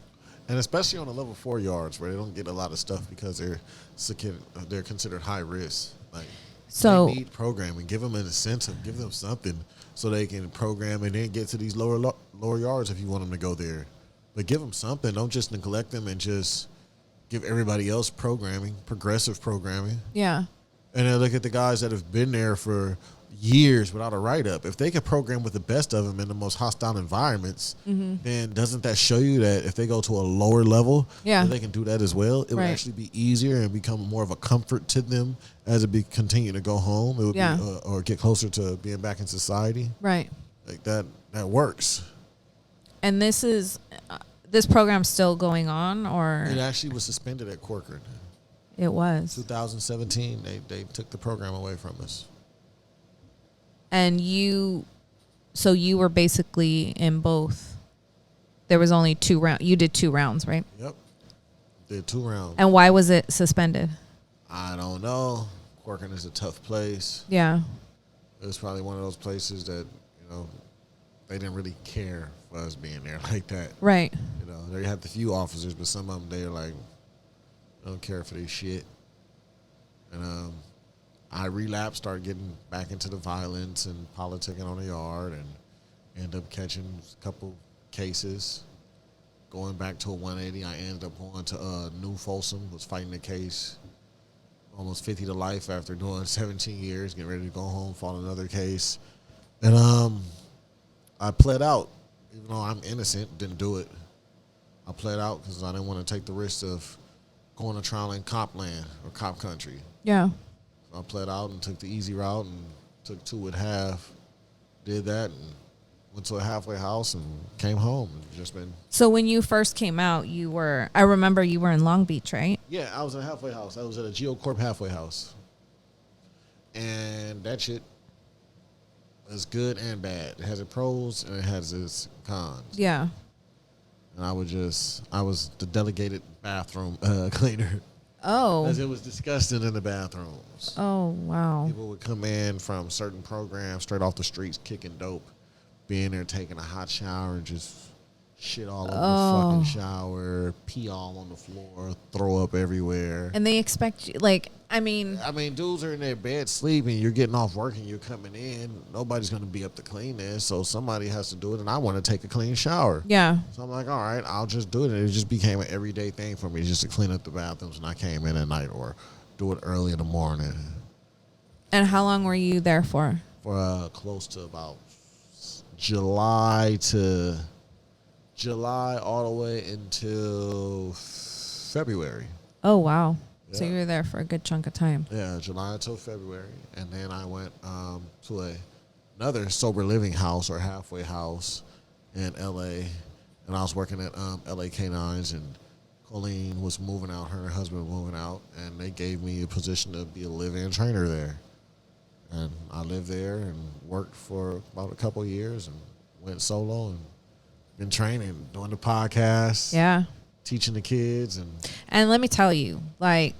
Speaker 6: And especially on the level 4 yards where they don't get a lot of stuff because they're considered high risk. Like,
Speaker 4: so
Speaker 6: they need programming. Give them an incentive. Give them something so they can program and then get to these lower yards if you want them to go there. But give them something. Don't just neglect them and just give everybody else programming, progressive programming.
Speaker 4: yeah.
Speaker 6: And then look at the guys that have been there for years without a write-up. If they could program with the best of them in the most hostile environments, then doesn't that show you that if they go to a lower level,
Speaker 4: Yeah.
Speaker 6: that they can do that as well? It would
Speaker 4: Right.
Speaker 6: actually be easier and become more of a comfort to them as it continue to go home. It would
Speaker 4: Yeah.
Speaker 6: be, or get closer to being back in society.
Speaker 4: Right.
Speaker 6: Like that works.
Speaker 4: And this program's still going on, or
Speaker 6: It actually was suspended at Corcoran.
Speaker 4: It was.
Speaker 6: 2017, they took the program away from us.
Speaker 4: And you were basically in both. There was only 2 rounds. You did 2 rounds, right?
Speaker 6: Yep. Did 2 rounds.
Speaker 4: And why was it suspended?
Speaker 6: I don't know. Corcoran is a tough place.
Speaker 4: Yeah.
Speaker 6: It was probably one of those places that, they didn't really care for us being there like that.
Speaker 4: Right.
Speaker 6: They had the few officers, but some of them, they're like, I don't care for this shit. And I relapsed, started getting back into the violence and politicking on the yard, and ended up catching a couple cases. Going back to a 180, I ended up going to New Folsom, was fighting the case. Almost 50 to life after doing 17 years, getting ready to go home, fought another case. And I pled out, even though I'm innocent, didn't do it. I pled out because I didn't want to take the risk of going to trial in cop land or cop country.
Speaker 4: Yeah.
Speaker 6: So I pled out and took the easy route and took 2 at half. Did that and went to a halfway house and came home. Just been.
Speaker 4: So when you first came out, I remember you were in Long Beach, right?
Speaker 6: Yeah, I was in a halfway house. I was at a GeoCorp halfway house. And that shit is good and bad. It has its pros and it has its cons.
Speaker 4: Yeah.
Speaker 6: And I was the delegated bathroom cleaner.
Speaker 4: Oh.
Speaker 6: As it was disgusting in the bathrooms.
Speaker 4: Oh, wow.
Speaker 6: People would come in from certain programs straight off the streets kicking dope, being there taking a hot shower and just shit all over the fucking shower, pee all on the floor, throw up everywhere.
Speaker 4: And they expect you, I mean,
Speaker 6: dudes are in their bed sleeping. You're getting off work and you're coming in. Nobody's going to be up to clean this, so somebody has to do it. And I want to take a clean shower.
Speaker 4: Yeah.
Speaker 6: So I'm like, all right, I'll just do it. And it just became an everyday thing for me just to clean up the bathrooms when I came in at night or do it early in the morning.
Speaker 4: And how long were you there for?
Speaker 6: For close to about July all the way until February.
Speaker 4: Oh, wow. So
Speaker 6: Yeah.
Speaker 4: you were there for a good chunk of time.
Speaker 6: Yeah, July until February. And then I went to another sober living house or halfway house in L.A. And I was working at L.A. Canines, and Colleen was moving out. Her and her husband were moving out. And they gave me a position to be a live-in trainer there. And I lived there and worked for about a couple of years and went solo and been training, doing the podcast.
Speaker 4: Yeah.
Speaker 6: Teaching the kids.
Speaker 4: And let me tell you, I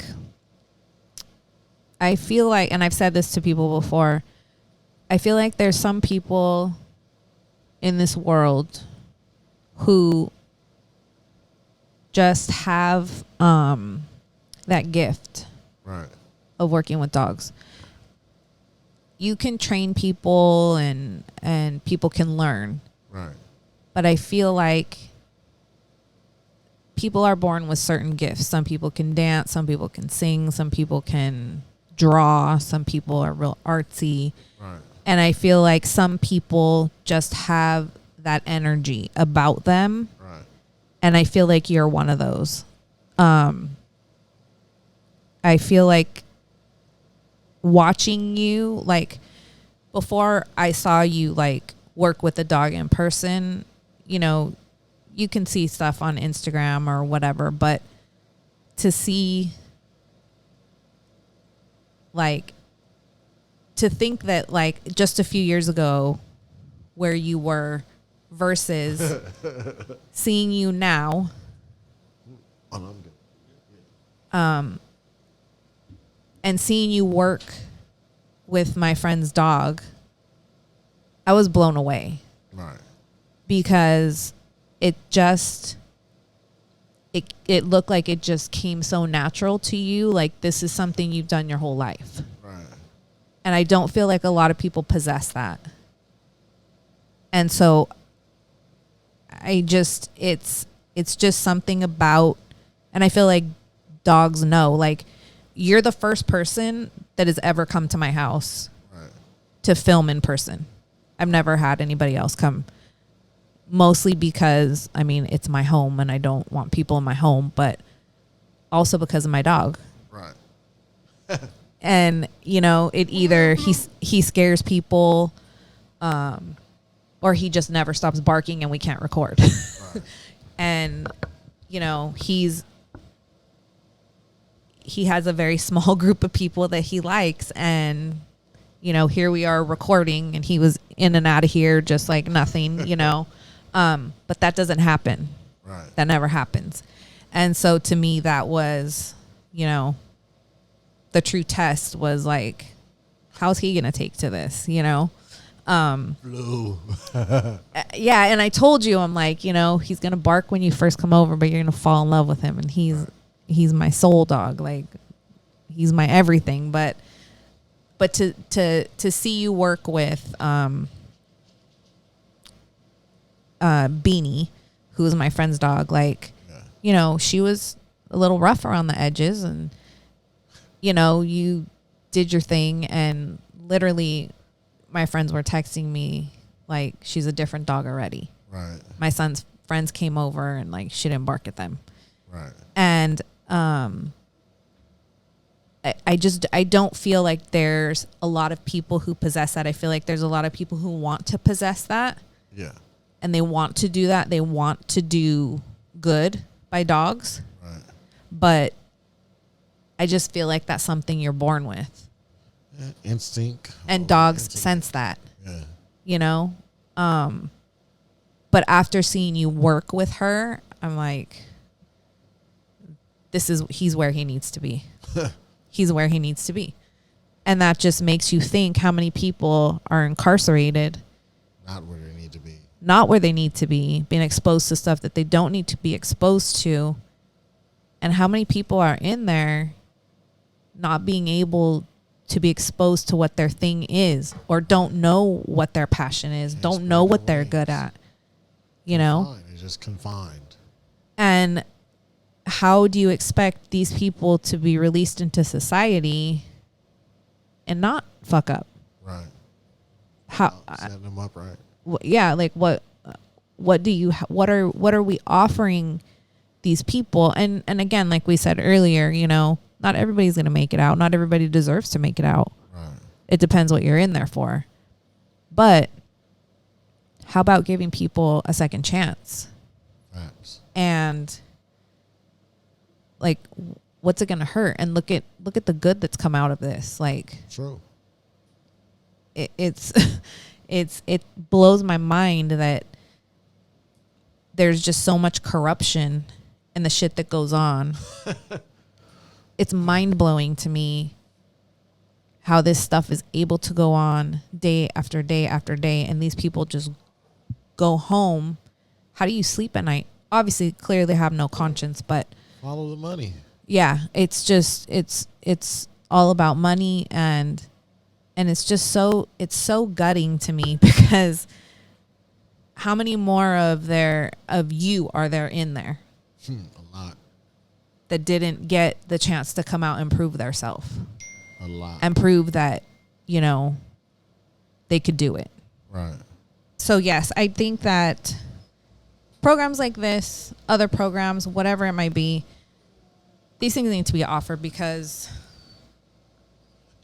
Speaker 4: feel like, and I've said this to people before, I feel like there's some people in this world who just have that gift
Speaker 6: Right.
Speaker 4: of working with dogs. You can train people and people can learn.
Speaker 6: Right.
Speaker 4: But I feel like people are born with certain gifts. Some people can dance, some people can sing, some people can draw, some people are real artsy.
Speaker 6: Right.
Speaker 4: And I feel like some people just have that energy about them.
Speaker 6: Right.
Speaker 4: And I feel like you're one of those. I feel like watching you, before I saw you work with a dog in person, you can see stuff on Instagram or whatever, but to see, to think that just a few years ago where you were versus seeing you now,
Speaker 6: Oh, no, I'm good.
Speaker 4: and seeing you work with my friend's dog, I was blown away.
Speaker 6: Right.
Speaker 4: Because it looked like it just came so natural to you. Like this is something you've done your whole life.
Speaker 6: Right.
Speaker 4: And I don't feel like a lot of people possess that. And so it's just something about, and I feel like dogs know, you're the first person that has ever come to my house
Speaker 6: Right.
Speaker 4: to film in person. I've never had anybody else come. Mostly because, it's my home and I don't want people in my home, but also because of my dog.
Speaker 6: Right.
Speaker 4: And, it either he scares people or he just never stops barking and we can't record.
Speaker 6: Right.
Speaker 4: And, he has a very small group of people that he likes, and here we are recording, and he was in and out of here just like nothing, but that doesn't happen.
Speaker 6: Right.
Speaker 4: That never happens. And so to me, that was, the true test was like, how's he going to take to this,
Speaker 6: Blue.
Speaker 4: Yeah. And I told you, I'm like, he's going to bark when you first come over, but you're going to fall in love with him. And he's my soul dog. Like, he's my everything. But to see you work with, Beanie, who is my friend's dog, like, she was a little rough around the edges, and, you did your thing, and literally my friends were texting me like, she's a different dog already.
Speaker 6: Right.
Speaker 4: My son's friends came over and like, she didn't bark at them.
Speaker 6: Right.
Speaker 4: And, I don't feel like there's a lot of people who possess that. I feel like there's a lot of people who want to possess that.
Speaker 6: Yeah.
Speaker 4: And they want to do that. They want to do good by dogs.
Speaker 6: Right.
Speaker 4: But I just feel like that's something you're born with.
Speaker 6: Yeah, instinct.
Speaker 4: And dogs
Speaker 6: instinct.
Speaker 4: sense that.
Speaker 6: Yeah.
Speaker 4: But after seeing you work with her, I'm like, he's where he needs to be. He's where he needs to be. And that just makes you think how many people are incarcerated.
Speaker 6: Not where they need to be.
Speaker 4: Not where they need to be, being exposed to stuff that they don't need to be exposed to. And how many people are in there not being able to be exposed to what their thing is, or don't know what their passion is, don't know what they're good at,
Speaker 6: They're just confined.
Speaker 4: And how do you expect these people to be released into society and not fuck up?
Speaker 6: Right.
Speaker 4: How
Speaker 6: Setting them up right.
Speaker 4: yeah, like what are we offering these people? And again, like we said earlier, not everybody's going to make it out. Not everybody deserves to make it out.
Speaker 6: Right.
Speaker 4: It depends what you're in there for. But how about giving people a second chance?
Speaker 6: Facts.
Speaker 4: And like, what's it going to hurt? And look at the good that's come out of this. Like,
Speaker 6: True.
Speaker 4: It blows my mind that there's just so much corruption in the shit that goes on. It's mind blowing to me how this stuff is able to go on day after day after day, and these people just go home. How do you sleep at night? Obviously, clearly have no conscience, but
Speaker 6: Follow the money.
Speaker 4: yeah, it's just it's all about money, and it's just so gutting to me, because how many more of you are there in there
Speaker 6: A lot.
Speaker 4: that didn't get the chance to come out and prove theirself
Speaker 6: A lot.
Speaker 4: and prove that they could do it.
Speaker 6: Right.
Speaker 4: So yes, I think that programs like this, other programs, whatever it might be, these things need to be offered, because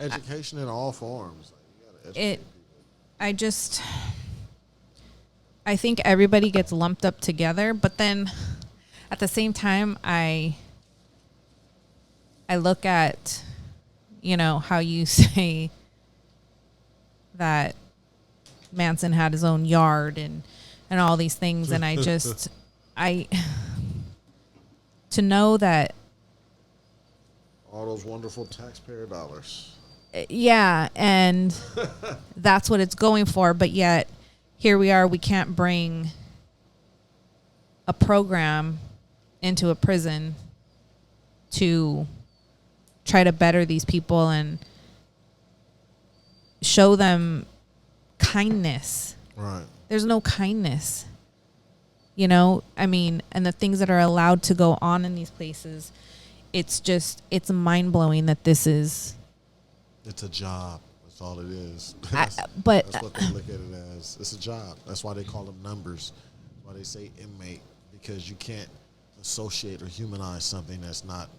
Speaker 6: Education in all forms. Like, you gotta educate people.
Speaker 4: I think everybody gets lumped up together, but then at the same time, I look at, how you say that Manson had his own yard and all these things. And to know that,
Speaker 6: All those wonderful taxpayer dollars.
Speaker 4: yeah, and that's what it's going for. But yet here we are, we can't bring a program into a prison to try to better these people and show them kindness.
Speaker 6: Right.
Speaker 4: There's no kindness, and the things that are allowed to go on in these places, it's mind blowing that this is.
Speaker 6: It's a job. That's all it is.
Speaker 4: But
Speaker 6: That's what they look at it as. It's a job. That's why they call them numbers. Why they say inmate, because you can't associate or humanize something that's not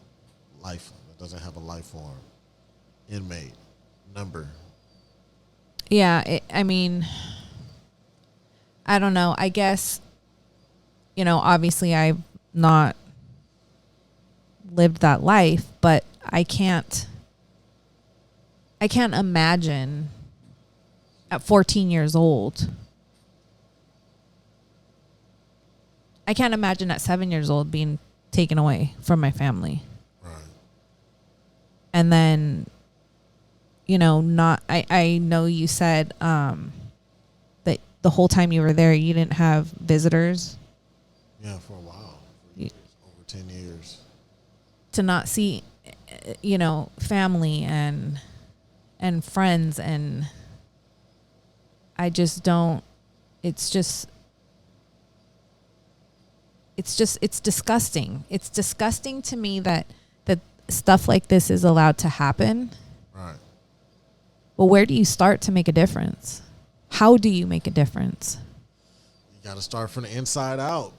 Speaker 6: life, that doesn't have a life form. Inmate, number.
Speaker 4: yeah, I don't know. I guess, obviously I've not lived that life, but I can't imagine at 14 years old. I can't imagine at 7 years old being taken away from my family.
Speaker 6: Right.
Speaker 4: And then, I know you said that the whole time you were there, you didn't have visitors.
Speaker 6: Yeah, for a while. For years, over 10 years.
Speaker 4: To not see, family and friends, and I just don't, it's disgusting. It's disgusting to me that stuff like this is allowed to happen.
Speaker 6: Right.
Speaker 4: Well, where do you start to make a difference? How do you make a difference?
Speaker 6: You got to start from the inside out.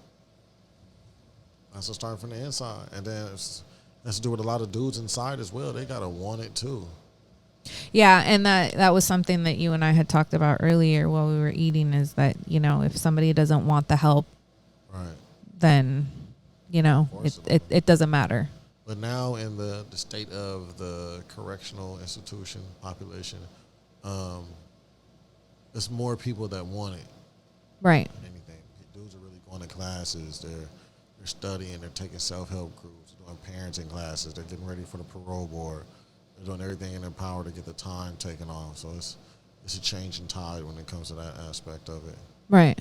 Speaker 6: That's to start from the inside. And then it's to do with a lot of dudes inside as well. They got to want it too.
Speaker 4: Yeah, and that was something that you and I had talked about earlier while we were eating, is that, if somebody doesn't want the help,
Speaker 6: Right.
Speaker 4: then, it doesn't matter.
Speaker 6: But now in the state of the correctional institution population, there's more people that want it
Speaker 4: Right.
Speaker 6: than anything. Dudes are really going to classes. They're studying. They're taking self-help groups, doing parenting classes. They're getting ready for the parole board. They're doing everything in their power to get the time taken off. So it's a change in tide when it comes to that aspect of it.
Speaker 4: Right.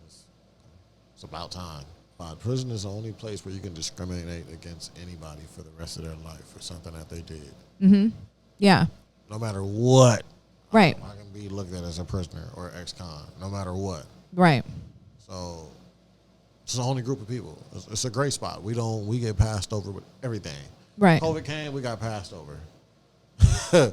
Speaker 6: It's about time. Prison is the only place where you can discriminate against anybody for the rest of their life for something that they did.
Speaker 4: Mm-hmm. Yeah.
Speaker 6: No matter what.
Speaker 4: Right.
Speaker 6: I can be looked at as a prisoner or ex-con, no matter what.
Speaker 4: Right.
Speaker 6: So it's the only group of people. It's a great spot. We get passed over with everything.
Speaker 4: Right.
Speaker 6: COVID came, we got passed over.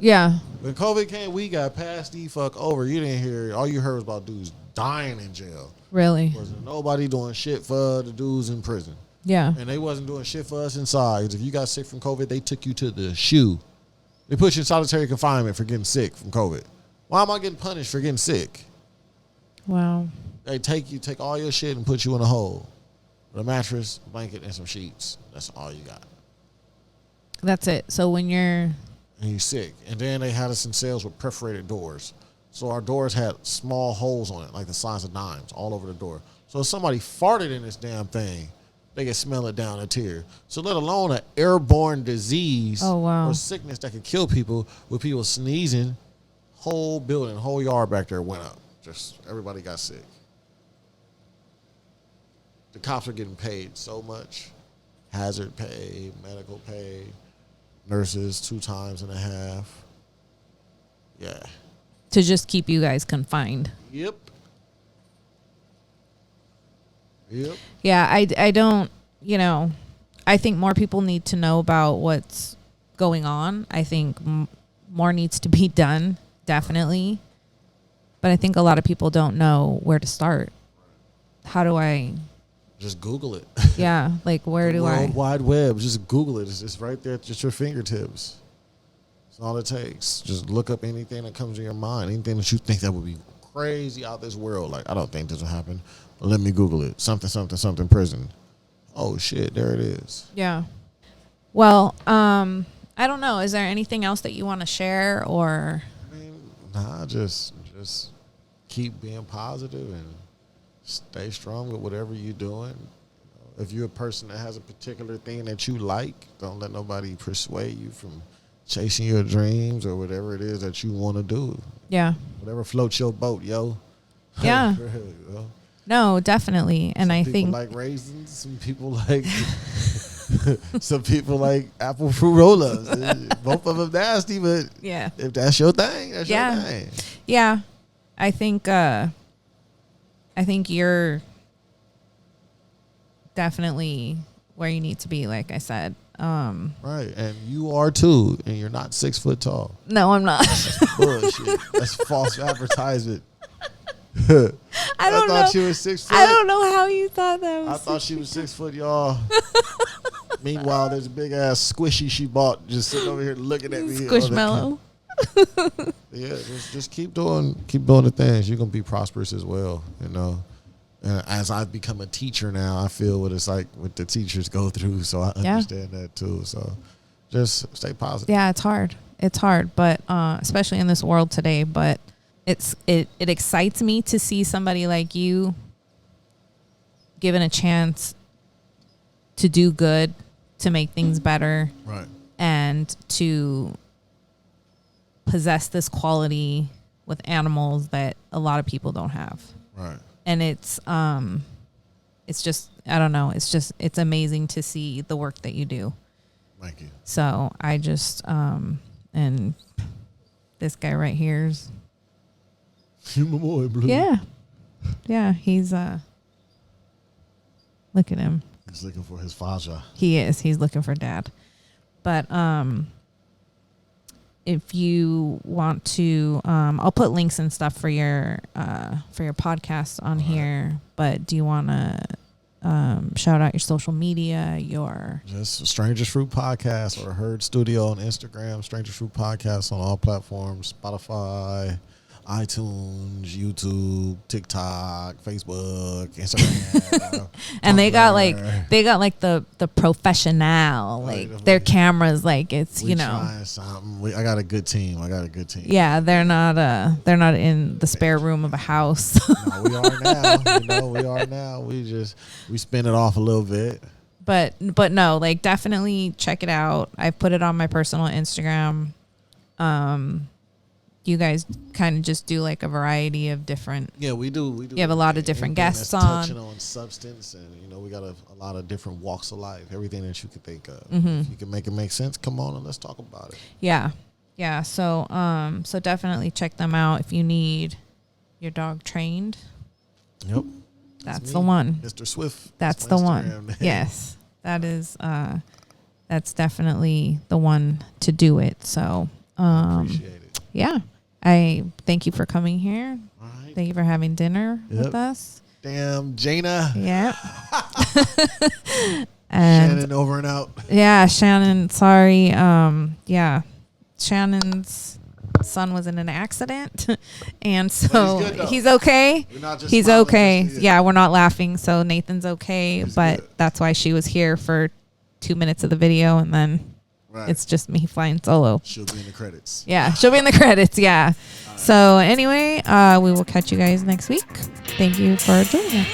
Speaker 4: Yeah.
Speaker 6: When COVID came, we got passed the fuck over. You didn't hear, all you heard was about dudes dying in jail.
Speaker 4: Really?
Speaker 6: Wasn't nobody doing shit for the dudes in prison.
Speaker 4: Yeah.
Speaker 6: And they wasn't doing shit for us inside. If you got sick from COVID, they took you to the SHU. They put you in solitary confinement for getting sick from COVID. Why am I getting punished for getting sick?
Speaker 4: Wow.
Speaker 6: They take all your shit and put you in a hole with a mattress, blanket, and some sheets. That's all you got.
Speaker 4: That's it. So when you're...
Speaker 6: And you're sick. And then they had us in cells with perforated doors. So our doors had small holes on it, like the size of dimes, all over the door. So if somebody farted in this damn thing, they could smell it down a tear. So let alone an airborne disease or sickness that could kill people with people sneezing, whole building, whole yard back there went up. Just everybody got sick. The cops are getting paid so much. Hazard pay, medical pay, nurses 2.5 times. Yeah.
Speaker 4: To just keep you guys confined.
Speaker 6: Yep.
Speaker 4: Yeah, I don't, I think more people need to know about what's going on. I think more needs to be done, definitely. But I think a lot of people don't know where to start. How do I...
Speaker 6: Just Google it.
Speaker 4: Yeah, like where do I...
Speaker 6: World Wide Web, just Google it. It's right there at just your fingertips. That's all it takes. Just look up anything that comes to your mind, anything that you think that would be crazy out this world. Like, I don't think this will happen. But let me Google it. Something prison. Oh, shit, there it is.
Speaker 4: Yeah. Well, I don't know. Is there anything else that you want to share or...
Speaker 6: I mean, nah, just keep being positive and stay strong with whatever you're doing. If you're a person that has a particular thing that you like, don't let nobody persuade you from chasing your dreams or whatever it is that you want to do.
Speaker 4: Yeah.
Speaker 6: Whatever floats your boat, yo.
Speaker 4: Yeah.
Speaker 6: You know?
Speaker 4: No, definitely. And I think...
Speaker 6: Some people like raisins. Some people like... some people like apple fruit roll-ups. Both of them nasty, but
Speaker 4: yeah,
Speaker 6: if that's your thing, that's your thing.
Speaker 4: Yeah. I think you're definitely where you need to be, like I said.
Speaker 6: Right, and you are too, and you're not 6 foot tall.
Speaker 4: No, I'm not.
Speaker 6: That's bullshit. That's false advertisement.
Speaker 4: I
Speaker 6: thought she was 6 foot.
Speaker 4: I don't know how you thought that was.
Speaker 6: I thought she was 6 foot, y'all. Meanwhile, there's a big ass squishy she bought just sitting over here looking at me.
Speaker 4: Squishmallow.
Speaker 6: Yeah, just keep doing the things. You're gonna be prosperous as well, you know. And as I've become a teacher now, I feel what it's like what the teachers go through. So I understand that too. So just stay positive.
Speaker 4: Yeah, it's hard. It's hard, but especially in this world today. But it excites me to see somebody like you given a chance to do good, to make things better,
Speaker 6: Right.
Speaker 4: and to possess this quality with animals that a lot of people don't have.
Speaker 6: Right.
Speaker 4: And it's just, I don't know, it's amazing to see the work that you do.
Speaker 6: Thank you.
Speaker 4: So I just and this guy right here's
Speaker 6: Human boy, blue.
Speaker 4: yeah, he's look at him.
Speaker 6: He's looking for his Faja.
Speaker 4: He's looking for dad. But if you want to, I'll put links and stuff for your podcast on here. But do you want to shout out your social media, your
Speaker 6: Just Strangest Fruit Podcast or Herd Studio on Instagram, Strangest Fruit Podcast on all platforms, Spotify, iTunes, YouTube, TikTok, Facebook, Instagram.
Speaker 4: and they got
Speaker 6: Tumblr.
Speaker 4: like the professional, like their cameras, like it's
Speaker 6: We
Speaker 4: you know.
Speaker 6: trying something. I got a good team.
Speaker 4: Yeah, they're not in the spare room of a house.
Speaker 6: No, we are now. We are now. We spin it off a little bit.
Speaker 4: But no, like definitely check it out. I put it on my personal Instagram. You guys kind of just do like a variety of different.
Speaker 6: Yeah, we do. We do.
Speaker 4: You have a lot of different
Speaker 6: Anything
Speaker 4: guests
Speaker 6: that's
Speaker 4: on.
Speaker 6: touching on substance, and we got a lot of different walks of life. Everything that you could think of.
Speaker 4: Mm-hmm.
Speaker 6: If you can make it make sense, come on and let's talk about it.
Speaker 4: Yeah. So so definitely check them out if you need your dog trained.
Speaker 6: Yep.
Speaker 4: That's
Speaker 6: me,
Speaker 4: the one.
Speaker 6: Mr. Swift.
Speaker 4: That's
Speaker 6: my
Speaker 4: the
Speaker 6: Instagram
Speaker 4: one.
Speaker 6: name.
Speaker 4: Yes, that is. That's definitely the one to do it. So
Speaker 6: Appreciate it.
Speaker 4: yeah, I thank you for coming here.
Speaker 6: All right.
Speaker 4: Thank you for having dinner with
Speaker 6: Yep.
Speaker 4: us.
Speaker 6: Damn, Jaina.
Speaker 4: Yeah. And
Speaker 6: Shannon over and out.
Speaker 4: yeah, Shannon, sorry. Yeah. Shannon's son was in an accident. And so
Speaker 6: But he's good, though.
Speaker 4: he's okay.
Speaker 6: We're not just
Speaker 4: He's
Speaker 6: smiling,
Speaker 4: okay.
Speaker 6: just-
Speaker 4: Yeah, we're not laughing. So Nathan's okay.
Speaker 6: He's
Speaker 4: But
Speaker 6: good.
Speaker 4: that's why she was here for 2 minutes of the video. And then
Speaker 6: Right.
Speaker 4: it's just me flying solo.
Speaker 6: She'll be in the credits.
Speaker 4: Yeah, she'll be in the credits. Yeah. So anyway, we will catch you guys next week. Thank you for joining us.